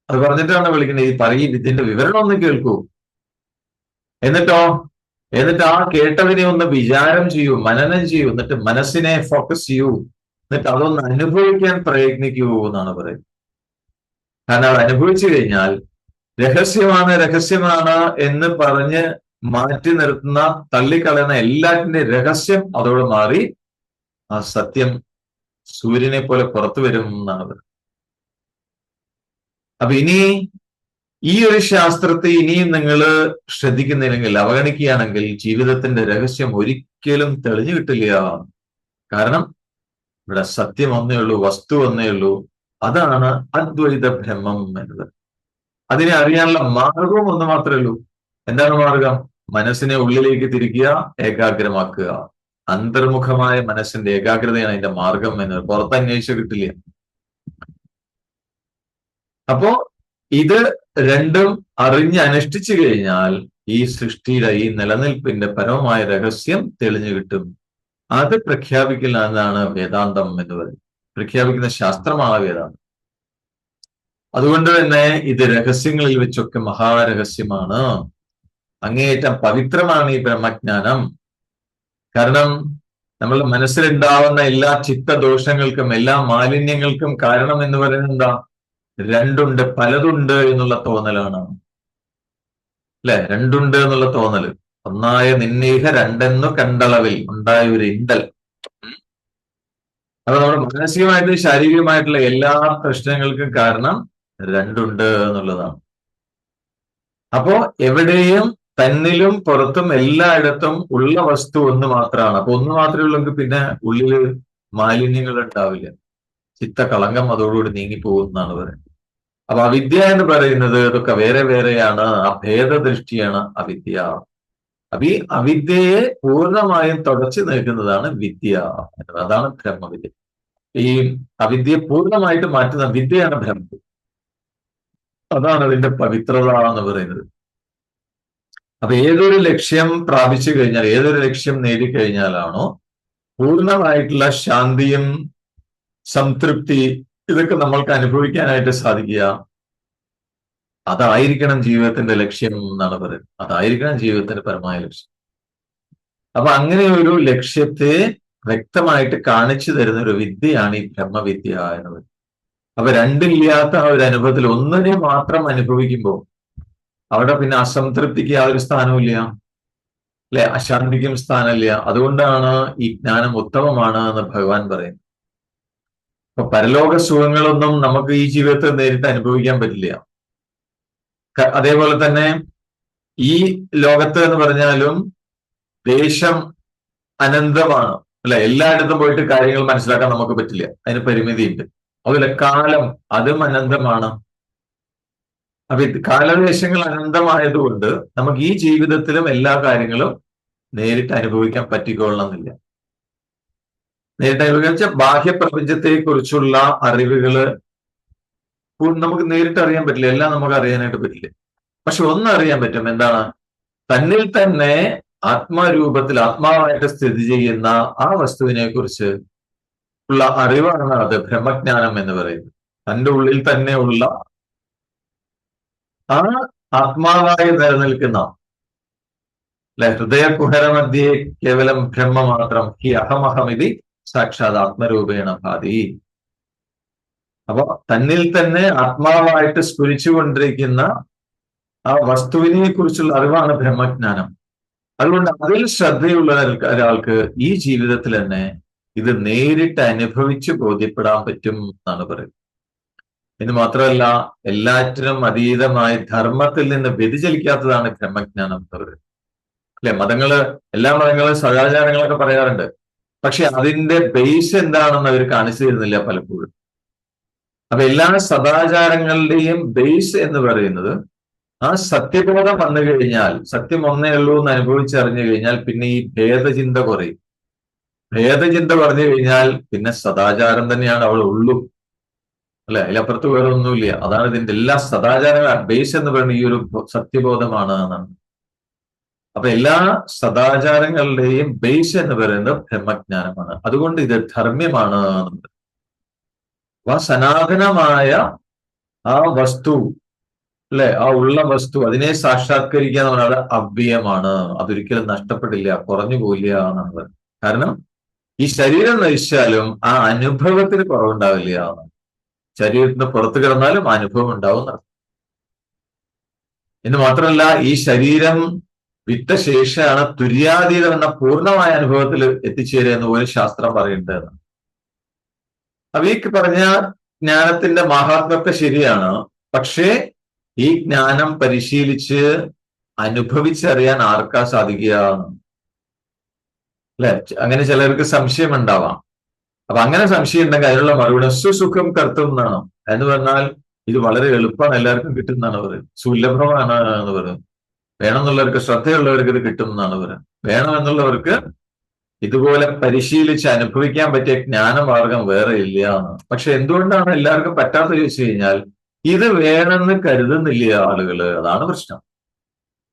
അത് പറഞ്ഞിട്ടാണ് വിളിക്കുന്നത്. ഈ പറയും ഇതിന്റെ വിവരണം ഒന്ന് കേൾക്കൂ, എന്നിട്ട് ആ കേട്ടതിനെ ഒന്ന് വിചാരം ചെയ്യൂ, മനനം ചെയ്യൂ, എന്നിട്ട് മനസ്സിനെ ഫോക്കസ് ചെയ്യൂ, എന്നിട്ട് അതൊന്ന് അനുഭവിക്കാൻ പ്രയത്നിക്കൂ എന്നാണ് പറയുന്നത്. കാരണം അത് അനുഭവിച്ചു കഴിഞ്ഞാൽ രഹസ്യമാണ് എന്ന് പറഞ്ഞ് മാറ്റി നിർത്തുന്ന, തള്ളിക്കളയുന്ന എല്ലാറ്റിന്റെ രഹസ്യം അതോടെ മാറി ആ സത്യം സൂര്യനെ പോലെ പുറത്തു വരും എന്നാണ് പറയുന്നത്. അപ്പൊ ഇനി ഈ ഒരു ശാസ്ത്രത്തെ ഇനിയും നിങ്ങൾ ശ്രദ്ധിക്കുന്നില്ലെങ്കിൽ, അവഗണിക്കുകയാണെങ്കിൽ ജീവിതത്തിന്റെ രഹസ്യം ഒരിക്കലും തെളിഞ്ഞു കിട്ടില്ല. കാരണം ഇവിടെ സത്യം ഒന്നേ ഉള്ളൂ, വസ്തു ഒന്നേ ഉള്ളൂ. അതാണ് അദ്വൈത ബ്രഹ്മം എന്നത്. അതിനെ അറിയാനുള്ള മാർഗവും ഒന്ന് മാത്രമേ ഉള്ളൂ. എന്താണ് മാർഗം? മനസ്സിനെ ഉള്ളിലേക്ക് തിരിക്കുക, ഏകാഗ്രമാക്കുക. അന്തർമുഖമായ മനസ്സിന്റെ ഏകാഗ്രതയാണ് അതിന്റെ മാർഗം എന്നത്. പുറത്തന്വേഷിച്ച് കിട്ടില്ല. അപ്പോ ഇത് രണ്ടും അറിഞ്ഞ് അനുഷ്ഠിച്ചു കഴിഞ്ഞാൽ ഈ സൃഷ്ടിയുടെ ഈ നിലനിൽപ്പിന്റെ പരമമായ രഹസ്യം തെളിഞ്ഞു കിട്ടും. അത് പ്രഖ്യാപിക്കലാണ് വേദാന്തം എന്ന് പറയുന്നത്. പ്രഖ്യാപിക്കുന്ന ശാസ്ത്രമാണ് വേദാന്തം. അതുകൊണ്ട് തന്നെ ഇത് രഹസ്യങ്ങളിൽ വെച്ചൊക്കെ മഹാരഹസ്യമാണ്. അങ്ങേയറ്റം പവിത്രമാണ് ഈ ബ്രഹ്മജ്ഞാനം. കാരണം നമ്മളുടെ മനസ്സിലുണ്ടാവുന്ന എല്ലാ ചിത്തദോഷങ്ങൾക്കും എല്ലാ മാലിന്യങ്ങൾക്കും കാരണം എന്ന് പറയുന്നത് എന്താ? രണ്ടുണ്ട്, പലതുണ്ട് എന്നുള്ള തോന്നലാണ്. അല്ലെ? രണ്ടുണ്ട് എന്നുള്ള തോന്നല്. ഒന്നായ നിന്നേഹ രണ്ടെന്നു കണ്ടളവിൽ ഉണ്ടായ ഒരു ഇണ്ടൽ. അപ്പൊ നമ്മുടെ മാനസികമായിട്ട് ശാരീരികമായിട്ടുള്ള എല്ലാ പ്രശ്നങ്ങൾക്കും കാരണം രണ്ടുണ്ട് എന്നുള്ളതാണ്. അപ്പോ എവിടെയും തന്നിലും പുറത്തും എല്ലായിടത്തും ഉള്ള വസ്തു ഒന്ന് മാത്രമാണ്. അപ്പൊ ഒന്ന് മാത്രമേ ഉള്ളെങ്കിൽ പിന്നെ ഉള്ളില് മാലിന്യങ്ങൾ ഉണ്ടാവില്ല. ചിത്തകളങ്കം അതോടുകൂടി നീങ്ങിപ്പോകുന്നതാണ് പറയുന്നത്. അപ്പൊ അവിദ്യ എന്ന് പറയുന്നത് ഇതൊക്കെ വേറെ വേറെയാണ്. ആ ഭേദദൃഷ്ടിയാണ് അവിദ്യ. അപ്പൊ ഈ അവിദ്യയെ പൂർണ്ണമായും തുടച്ചു നീക്കുന്നതാണ് വിദ്യ. അതാണ് ബ്രഹ്മവിദ്യ. ഈ അവിദ്യയെ പൂർണ്ണമായിട്ട് മാറ്റുന്ന വിദ്യയാണ് ബ്രഹ്മവിദ്യ. അതാണ് അതിന്റെ പവിത്രത എന്ന് പറയുന്നത്. അപ്പൊ ഏതൊരു ലക്ഷ്യം പ്രാപിച്ചു കഴിഞ്ഞാൽ, ഏതൊരു ലക്ഷ്യം നേടിക്കഴിഞ്ഞാലാണോ പൂർണ്ണമായിട്ടുള്ള ശാന്തിയും സംതൃപ്തി ഇതൊക്കെ നമ്മൾക്ക് അനുഭവിക്കാനായിട്ട് സാധിക്കുക, അതായിരിക്കണം ജീവിതത്തിന്റെ ലക്ഷ്യം എന്നാണ് പറയുന്നത്. അതായിരിക്കണം ജീവിതത്തിന്റെ പരമായ ലക്ഷ്യം. അപ്പൊ അങ്ങനെ ഒരു ലക്ഷ്യത്തെ വ്യക്തമായിട്ട് കാണിച്ചു തരുന്ന ഒരു വിദ്യയാണ് ഈ ബ്രഹ്മവിദ്യ എന്ന് പറയുന്നത്. അപ്പൊ രണ്ടില്ലാത്ത ആ ഒരു അനുഭവത്തിൽ ഒന്നിനെ മാത്രം അനുഭവിക്കുമ്പോൾ അവിടെ പിന്നെ അസംതൃപ്തിക്ക് യാതൊരു സ്ഥാനവുമില്ല, അല്ലെ? അശാന്തിക്കും സ്ഥാനമില്ല. അതുകൊണ്ടാണ് ഈ ജ്ഞാനം ഉത്തമമാണ് എന്ന് ഭഗവാൻ പറയുന്നത്. അപ്പൊ പരലോക സുഖങ്ങളൊന്നും നമുക്ക് ഈ ജീവിതത്തിൽ നേരിട്ട് അനുഭവിക്കാൻ പറ്റില്ല. അതേപോലെ തന്നെ ഈ ലോകത്ത് എന്ന് പറഞ്ഞാലും ദേശം അനന്തമാണ്, അല്ലെ? എല്ലായിടത്തും പോയിട്ട് കാര്യങ്ങൾ മനസ്സിലാക്കാൻ നമുക്ക് പറ്റില്ല, അതിന് പരിമിതിയുണ്ട്. അതുപോലെ കാലം അതും അനന്തമാണ്. അപ്പൊ കാലദേശങ്ങൾ അനന്തമായതുകൊണ്ട് നമുക്ക് ഈ ജീവിതത്തിലും എല്ലാ കാര്യങ്ങളും നേരിട്ട് അനുഭവിക്കാൻ പറ്റിക്കൊള്ളണമെന്നില്ല. നേരിട്ട് അനുഭവിക്കാൻ വെച്ചാൽ ബാഹ്യപ്രപഞ്ചത്തെ കുറിച്ചുള്ള അറിവുകള് നമുക്ക് നേരിട്ട് അറിയാൻ പറ്റില്ല, എല്ലാം നമുക്ക് അറിയാനായിട്ട് പറ്റില്ല. പക്ഷെ ഒന്നറിയാൻ പറ്റും, എന്താണ്? തന്നിൽ തന്നെ ആത്മാരൂപത്തിൽ ആത്മാവായിട്ട് സ്ഥിതി ചെയ്യുന്ന ആ വസ്തുവിനെ കുറിച്ച് ഉള്ള അറിവാണ് അത് ബ്രഹ്മജ്ഞാനം എന്ന് പറയുന്നത്. തൻ്റെ ഉള്ളിൽ തന്നെ ഉള്ള ആ ആത്മാവായി നിലനിൽക്കുന്ന, അല്ലെ, ഹൃദയകുഹരമധ്യേ കേവലം ബ്രഹ്മ മാത്രം ഹി അഹമഹമിതി സാക്ഷാത് ആത്മരൂപേണ ഭാതി. അപ്പൊ തന്നിൽ തന്നെ ആത്മാവായിട്ട് സ്ഫുരിച്ചുകൊണ്ടിരിക്കുന്ന ആ വസ്തുവിനെ കുറിച്ചുള്ള അറിവാണ് ബ്രഹ്മജ്ഞാനം. അതുകൊണ്ട് അതിൽ ശ്രദ്ധയുള്ള ഒരാൾക്ക് ഈ ജീവിതത്തിൽ തന്നെ ഇത് നേരിട്ട് അനുഭവിച്ച് ബോധ്യപ്പെടാൻ പറ്റും എന്നാണ് പറയുന്നത്. എന്ന് മാത്രമല്ല, എല്ലാറ്റിനും അതീതമായി ധർമ്മത്തിൽ നിന്ന് വ്യതിചലിക്കാത്തതാണ് ബ്രഹ്മജ്ഞാനം എന്ന് പറയുന്നത്. അല്ലെ? എല്ലാ മതങ്ങളും സദാചാരങ്ങളൊക്കെ പറയാറുണ്ട്, പക്ഷെ അതിന്റെ ബേസ് എന്താണെന്ന് അവർ കാണിച്ചു തരുന്നില്ല പലപ്പോഴും. അപ്പൊ എല്ലാ സദാചാരങ്ങളുടെയും ബേസ് എന്ന് പറയുന്നത് ആ സത്യബോധം വന്നു കഴിഞ്ഞാൽ, സത്യം ഒന്നേ ഉള്ളൂ എന്ന് അനുഭവിച്ചറിഞ്ഞു കഴിഞ്ഞാൽ പിന്നെ ഈ ഭേദചിന്ത കുറയും. ഭേദചിന്ത പറഞ്ഞു കഴിഞ്ഞാൽ പിന്നെ സദാചാരം തന്നെയാണ് അവിടെ ഉള്ളൂ, അല്ലെ? അതിലപ്പുറത്ത് വേറെ ഒന്നുമില്ല. അതാണ് ഇതിന്റെ എല്ലാ സദാചാരങ്ങളും ബേസ് എന്ന് പറയുന്നത് ഈ ഒരു സത്യബോധമാണ് എന്നാണ്. അപ്പൊ എല്ലാ സദാചാരങ്ങളുടെയും ബേസ് എന്ന് പറയുന്നത് ബ്രഹ്മജ്ഞാനമാണ്. അതുകൊണ്ട് ഇത് ധർമ്മ്യമാണ്. ആ സനാതനമായ ആ വസ്തു, അല്ലെ, ആ ഉള്ള വസ്തു, അതിനെ സാക്ഷാത്കരിക്കുക എന്ന് പറഞ്ഞാൽ അത് അവ്യയമാണ്. അതൊരിക്കലും നഷ്ടപ്പെടില്ല, കുറഞ്ഞു പോയില്ല എന്നാണ് പറയുന്നത്. കാരണം ഈ ശരീരം നയിച്ചാലും ആ അനുഭവത്തിന് കുറവുണ്ടാവില്ല എന്നാണ്. ശരീരത്തിന് പുറത്തു കിടന്നാലും അനുഭവം ഉണ്ടാവും. എന്ന് മാത്രമല്ല, ഈ ശരീരം വിട്ട ശേഷമാണ് തുര്യാതീതം എന്ന പൂർണ്ണമായ അനുഭവത്തിൽ എത്തിച്ചേരുക എന്ന് പോലും ശാസ്ത്രം പറയുന്നുണ്ട്. അപ്പൊ ഈ പറഞ്ഞ ജ്ഞാനത്തിന്റെ മഹാത്മ്യത്തെ ശരിയാണ്. പക്ഷേ ഈ ജ്ഞാനം പരിശീലിച്ച് അനുഭവിച്ചറിയാൻ ആർക്കാ സാധിക്കുക? അല്ലെ? അങ്ങനെ ചിലർക്ക് സംശയം ഉണ്ടാവാം. അപ്പൊ അങ്ങനെ സംശയം ഉണ്ടെങ്കിൽ അതിനുള്ള മറുപടി സുസുഖം കർത്തും എന്നാണ്. എന്ന് പറഞ്ഞാൽ ഇത് വളരെ എളുപ്പമാണ്, എല്ലാവർക്കും കിട്ടുന്നതാണ് പറയുന്നത്. സുലഭമാണ് എന്ന് പറയുന്നത്. വേണമെന്നുള്ളവർക്ക്, ശ്രദ്ധയുള്ളവർക്ക് ഇത് കിട്ടും എന്നാണ് പറയുന്നത്. വേണമെന്നുള്ളവർക്ക് ഇതുപോലെ പരിശീലിച്ച് അനുഭവിക്കാൻ പറ്റിയ ജ്ഞാനമാർഗം വേറെ ഇല്ല എന്ന്. പക്ഷെ എന്തുകൊണ്ടാണ് എല്ലാവർക്കും പറ്റാത്ത ചോദിച്ചു കഴിഞ്ഞാൽ ഇത് വേണമെന്ന് കരുതുന്നില്ല ആളുകള്. അതാണ് പ്രശ്നം.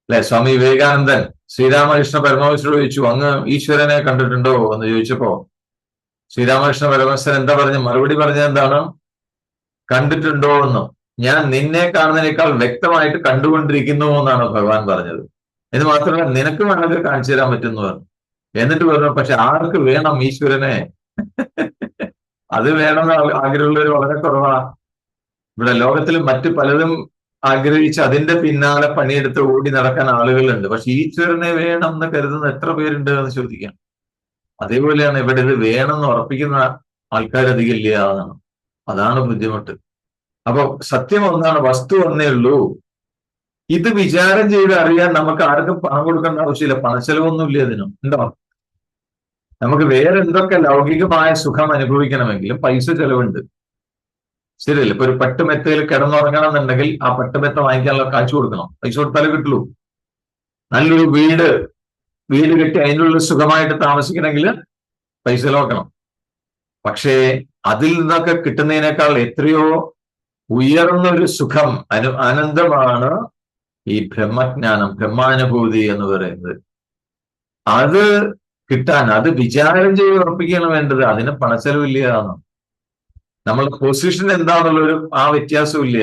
അല്ലെ? സ്വാമി വിവേകാനന്ദൻ ശ്രീരാമകൃഷ്ണ പരമഹംസരോട് ചോദിച്ചു, അങ്ങ് ഈശ്വരനെ കണ്ടിട്ടുണ്ടോ എന്ന് ചോദിച്ചപ്പോ ശ്രീരാമകൃഷ്ണ പരമഹംസൻ എന്താ പറഞ്ഞ മറുപടി പറഞ്ഞത് എന്താണ്? കണ്ടിട്ടുണ്ടോ എന്ന്. ഞാൻ നിന്നെ കാണുന്നതിനേക്കാൾ വ്യക്തമായിട്ട് കണ്ടുകൊണ്ടിരിക്കുന്നു എന്നാണ് ഭഗവാൻ പറഞ്ഞത്. എന്ന് മാത്രമല്ല, നിനക്ക് വേണമെങ്കിൽ കാണിച്ചു തരാൻ പറ്റുമെന്ന് പറഞ്ഞു. എന്നിട്ട് പറഞ്ഞു, പക്ഷെ ആർക്ക് വേണം ഈശ്വരനെ? അത് വേണമെന്ന് ആഗ്രഹമുള്ളവർ വളരെ കുറവാണ്. ഇവിടെ ലോകത്തിൽ മറ്റു പലതും ആഗ്രഹിച്ച് അതിന്റെ പിന്നാലെ പണിയെടുത്ത് ഓടി നടക്കാൻ ആളുകളുണ്ട്. പക്ഷെ ഈശ്വരനെ വേണം എന്ന് കരുതുന്ന എത്ര പേരുണ്ട് എന്ന് ചോദിക്കാം. അതേപോലെയാണ് ഇവിടെ ഇത് വേണമെന്ന് ഉറപ്പിക്കുന്ന ആൾക്കാരധികം ഇല്ല എന്നാണ്. അതാണ് ബുദ്ധിമുട്ട്. അപ്പൊ സത്യം ഒന്നാണ്, വസ്തു ഒന്നേ ഉള്ളൂ. ഇത് വിചാരം ചെയ്ത് അറിയാൻ നമുക്ക് ആർക്കും പണം കൊടുക്കേണ്ട ആവശ്യമില്ല. പണച്ചെലവൊന്നുമില്ല ഇതിനും. ഉണ്ടോ? നമുക്ക് വേറെ എന്തൊക്കെ ലൗകികമായ സുഖം അനുഭവിക്കണമെങ്കിലും പൈസ ചെലവുണ്ട്. ശരിയല്ലേ? ഇപ്പൊ ഒരു പട്ടുമെത്തയിൽ കിടന്നുറങ്ങണം എന്നുണ്ടെങ്കിൽ ആ പട്ടുമെത്ത വാങ്ങിക്കാനുള്ള കാശ് കൊടുക്കണം. പൈസ കൊടുത്താലേ കിട്ടുള്ളൂ. നല്ലൊരു വീട് കെട്ടി അതിനുള്ള സുഖമായിട്ട് താമസിക്കണമെങ്കിൽ പൈസ ചെലവാക്കണം. പക്ഷേ അതിൽ നിന്നൊക്കെ കിട്ടുന്നതിനേക്കാൾ എത്രയോ ഉയർന്ന ഒരു സുഖം, ആനന്ദമാണ് ഈ ബ്രഹ്മജ്ഞാനം, ബ്രഹ്മാനുഭൂതി എന്ന് പറയുന്നത്. അത് കിട്ടാൻ അത് വിചാരം ചെയ്ത് ഉറപ്പിക്കുകയാണ് വേണ്ടത്. അതിന് പണച്ചെലവില്ല എന്ന്. നമ്മളുടെ പൊസിഷൻ എന്താണെന്നുള്ളൊരു ആ വ്യത്യാസവും ഇല്ല.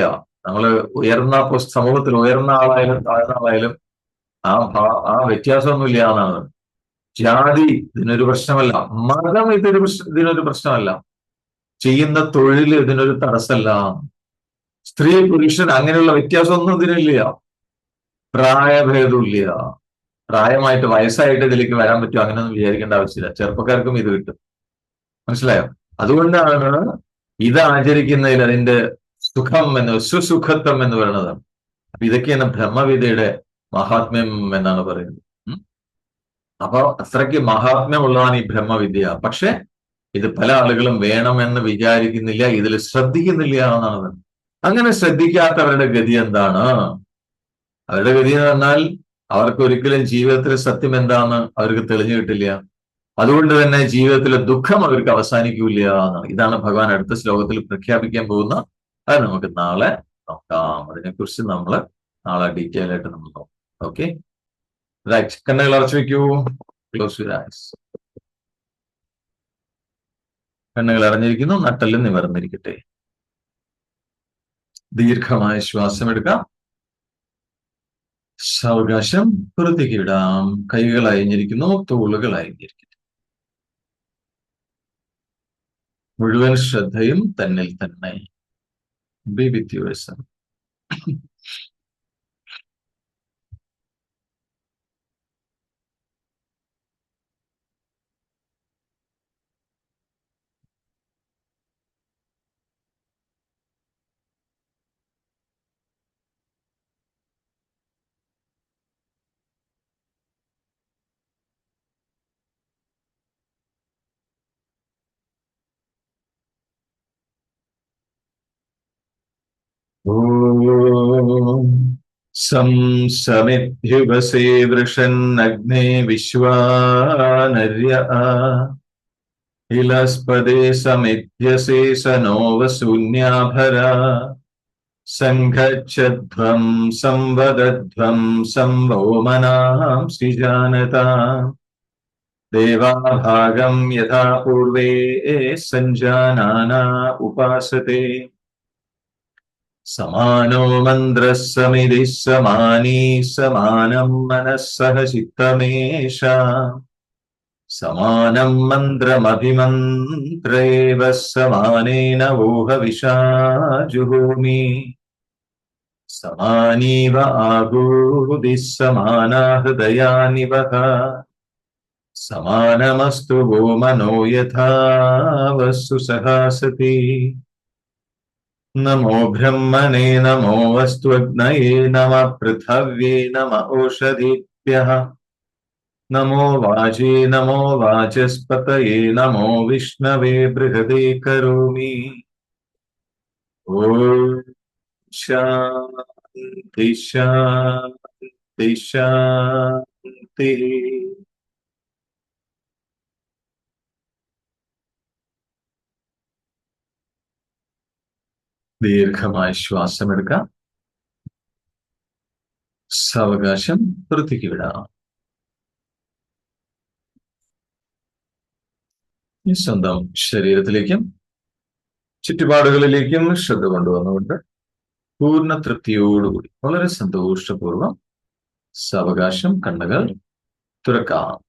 നമ്മള് ഉയർന്ന സമൂഹത്തിൽ ഉയർന്ന ആളായാലും താഴ്ന്ന ആളായാലും ആ വ്യത്യാസമൊന്നും ഇല്ല എന്നാണ്. ജാതി ഇതിനൊരു പ്രശ്നമല്ല, മതം ഇതിനൊരു പ്രശ്നമല്ല, ചെയ്യുന്ന തൊഴിൽ ഇതിനൊരു തടസ്സമല്ല, സ്ത്രീ പുരുഷൻ അങ്ങനെയുള്ള വ്യത്യാസമൊന്നും ഇതിനില്ല, പ്രായഭേദമില്ല. പ്രായമായിട്ട് വയസ്സായിട്ട് ഇതിലേക്ക് വരാൻ പറ്റുമോ അങ്ങനെയൊന്നും വിചാരിക്കേണ്ട ആവശ്യമില്ല. ചെറുപ്പക്കാർക്കും ഇത് കിട്ടും. മനസ്സിലായോ? അതുകൊണ്ടാണ് ഇത് ആചരിക്കുന്നതിൽ അതിന്റെ സുഖം സുസുഖത്വം എന്ന് പറയുന്നതാണ്. അപ്പൊ ഇതൊക്കെയാണ് ബ്രഹ്മവിദ്യയുടെ മഹാത്മ്യം എന്നാണ് പറയുന്നത്. അപ്പൊ അത്രയ്ക്ക് മഹാത്മ്യമുള്ളതാണ് ഈ ബ്രഹ്മവിദ്യ. പക്ഷെ ഇത് പല ആളുകളും വേണമെന്ന് വിചാരിക്കുന്നില്ല, ഇതിൽ ശ്രദ്ധിക്കുന്നില്ല എന്നാണ് പറയുന്നത്. അങ്ങനെ ശ്രദ്ധിക്കാത്തവരുടെ ഗതി എന്താണ്? അവരുടെ ഗതി എന്ന് പറഞ്ഞാൽ അവർക്ക് ഒരിക്കലും ജീവിതത്തിൽ സത്യം എന്താണെന്ന് അവർക്ക് തെളിഞ്ഞു കിട്ടില്ല. അതുകൊണ്ട് തന്നെ ജീവിതത്തിലെ ദുഃഖം അവർക്ക് അവസാനിക്കൂല എന്നാണ്. ഇതാണ് ഭഗവാൻ അടുത്ത ശ്ലോകത്തിൽ പ്രഖ്യാപിക്കാൻ പോകുന്ന. അത് നമുക്ക് നാളെ നോക്കാം. അതിനെക്കുറിച്ച് നമ്മൾ നാളെ ഡീറ്റെയിൽ ആയിട്ട് നമ്മൾ നോക്കാം. Okay, right. കണ്ണുകൾ അടച്ചു വെക്കൂ. Close your eyes. കണ്ണുകൾ അടഞ്ഞിരിക്കുന്നു. നട്ടെല്ലും നിവർന്നിരിക്കട്ടെ. ദീർഘമായ ശ്വാസം എടുക്കാം. സാവകാശം പുറത്തേക്ക് ഇടാം. കൈകൾ അയഞ്ഞിരിക്കുന്നു, തോളുകൾ അയഞ്ഞിരിക്കുന്നു. മുഴുവൻ ശ്രദ്ധയും തന്നിൽ തന്നെ. ബി വിത്ത് യുവർസെൽഫ്. സമിത്യുപസേ വൃഷന്നഗ്നേ വിശ്വാനര്യ ഇലസ്പദേ സമിത്യസേ സനോ വസൂന്യാഭര സംഘച്ഛധ്വം സംവദധ്വം സംവോമനാം ശ്രീജാനതാ ദേവാഭാഗം യഥാ പൂർവേ സഞ്ജാനാനാ ഉപാസത്തെ സമാനോ മന്ത്രഃ സമിതി സമാനീ സമാനം മനഃസഹ ചിത്തമേഷ സമാനം മന്ത്രമഭിമന്ത്രേവ സമാനേന വോഹവിഷാ ജുഹോമി സമാനീവ ആഹൂതിഃ സമാനാ ഹൃദയാനി വഹ സമാനമസ്തു വോ മനോ യഥാ വസ്തു സഹാസതി നമോ ബ്രഹ്മണേ നമോ വസ്ത്വഗ്നയേ നമഃ പൃഥവ്യേ നമഃ ഓഷധീഭ്യഃ നമോ വാചേ നമോ വാചസ്പതയേ നമോ വിഷ്ണവേ ബൃഹദേ കരോമി. ഓം ശാന്തി ശാന്തി ശാന്തി. ദീർഘമായ ശ്വാസമെടുക്കാം. സാവകാശം പുറത്തേക്ക് വിടാം. ഈ സ്വന്തം ശരീരത്തിലേക്കും ചുറ്റുപാടുകളിലേക്കും ശ്രദ്ധ കൊണ്ടുവന്നുകൊണ്ട് പൂർണ്ണ തൃപ്തിയോടുകൂടി വളരെ സന്തോഷപൂർവ്വം സാവകാശം കണ്ണുകൾ തുറക്കാം.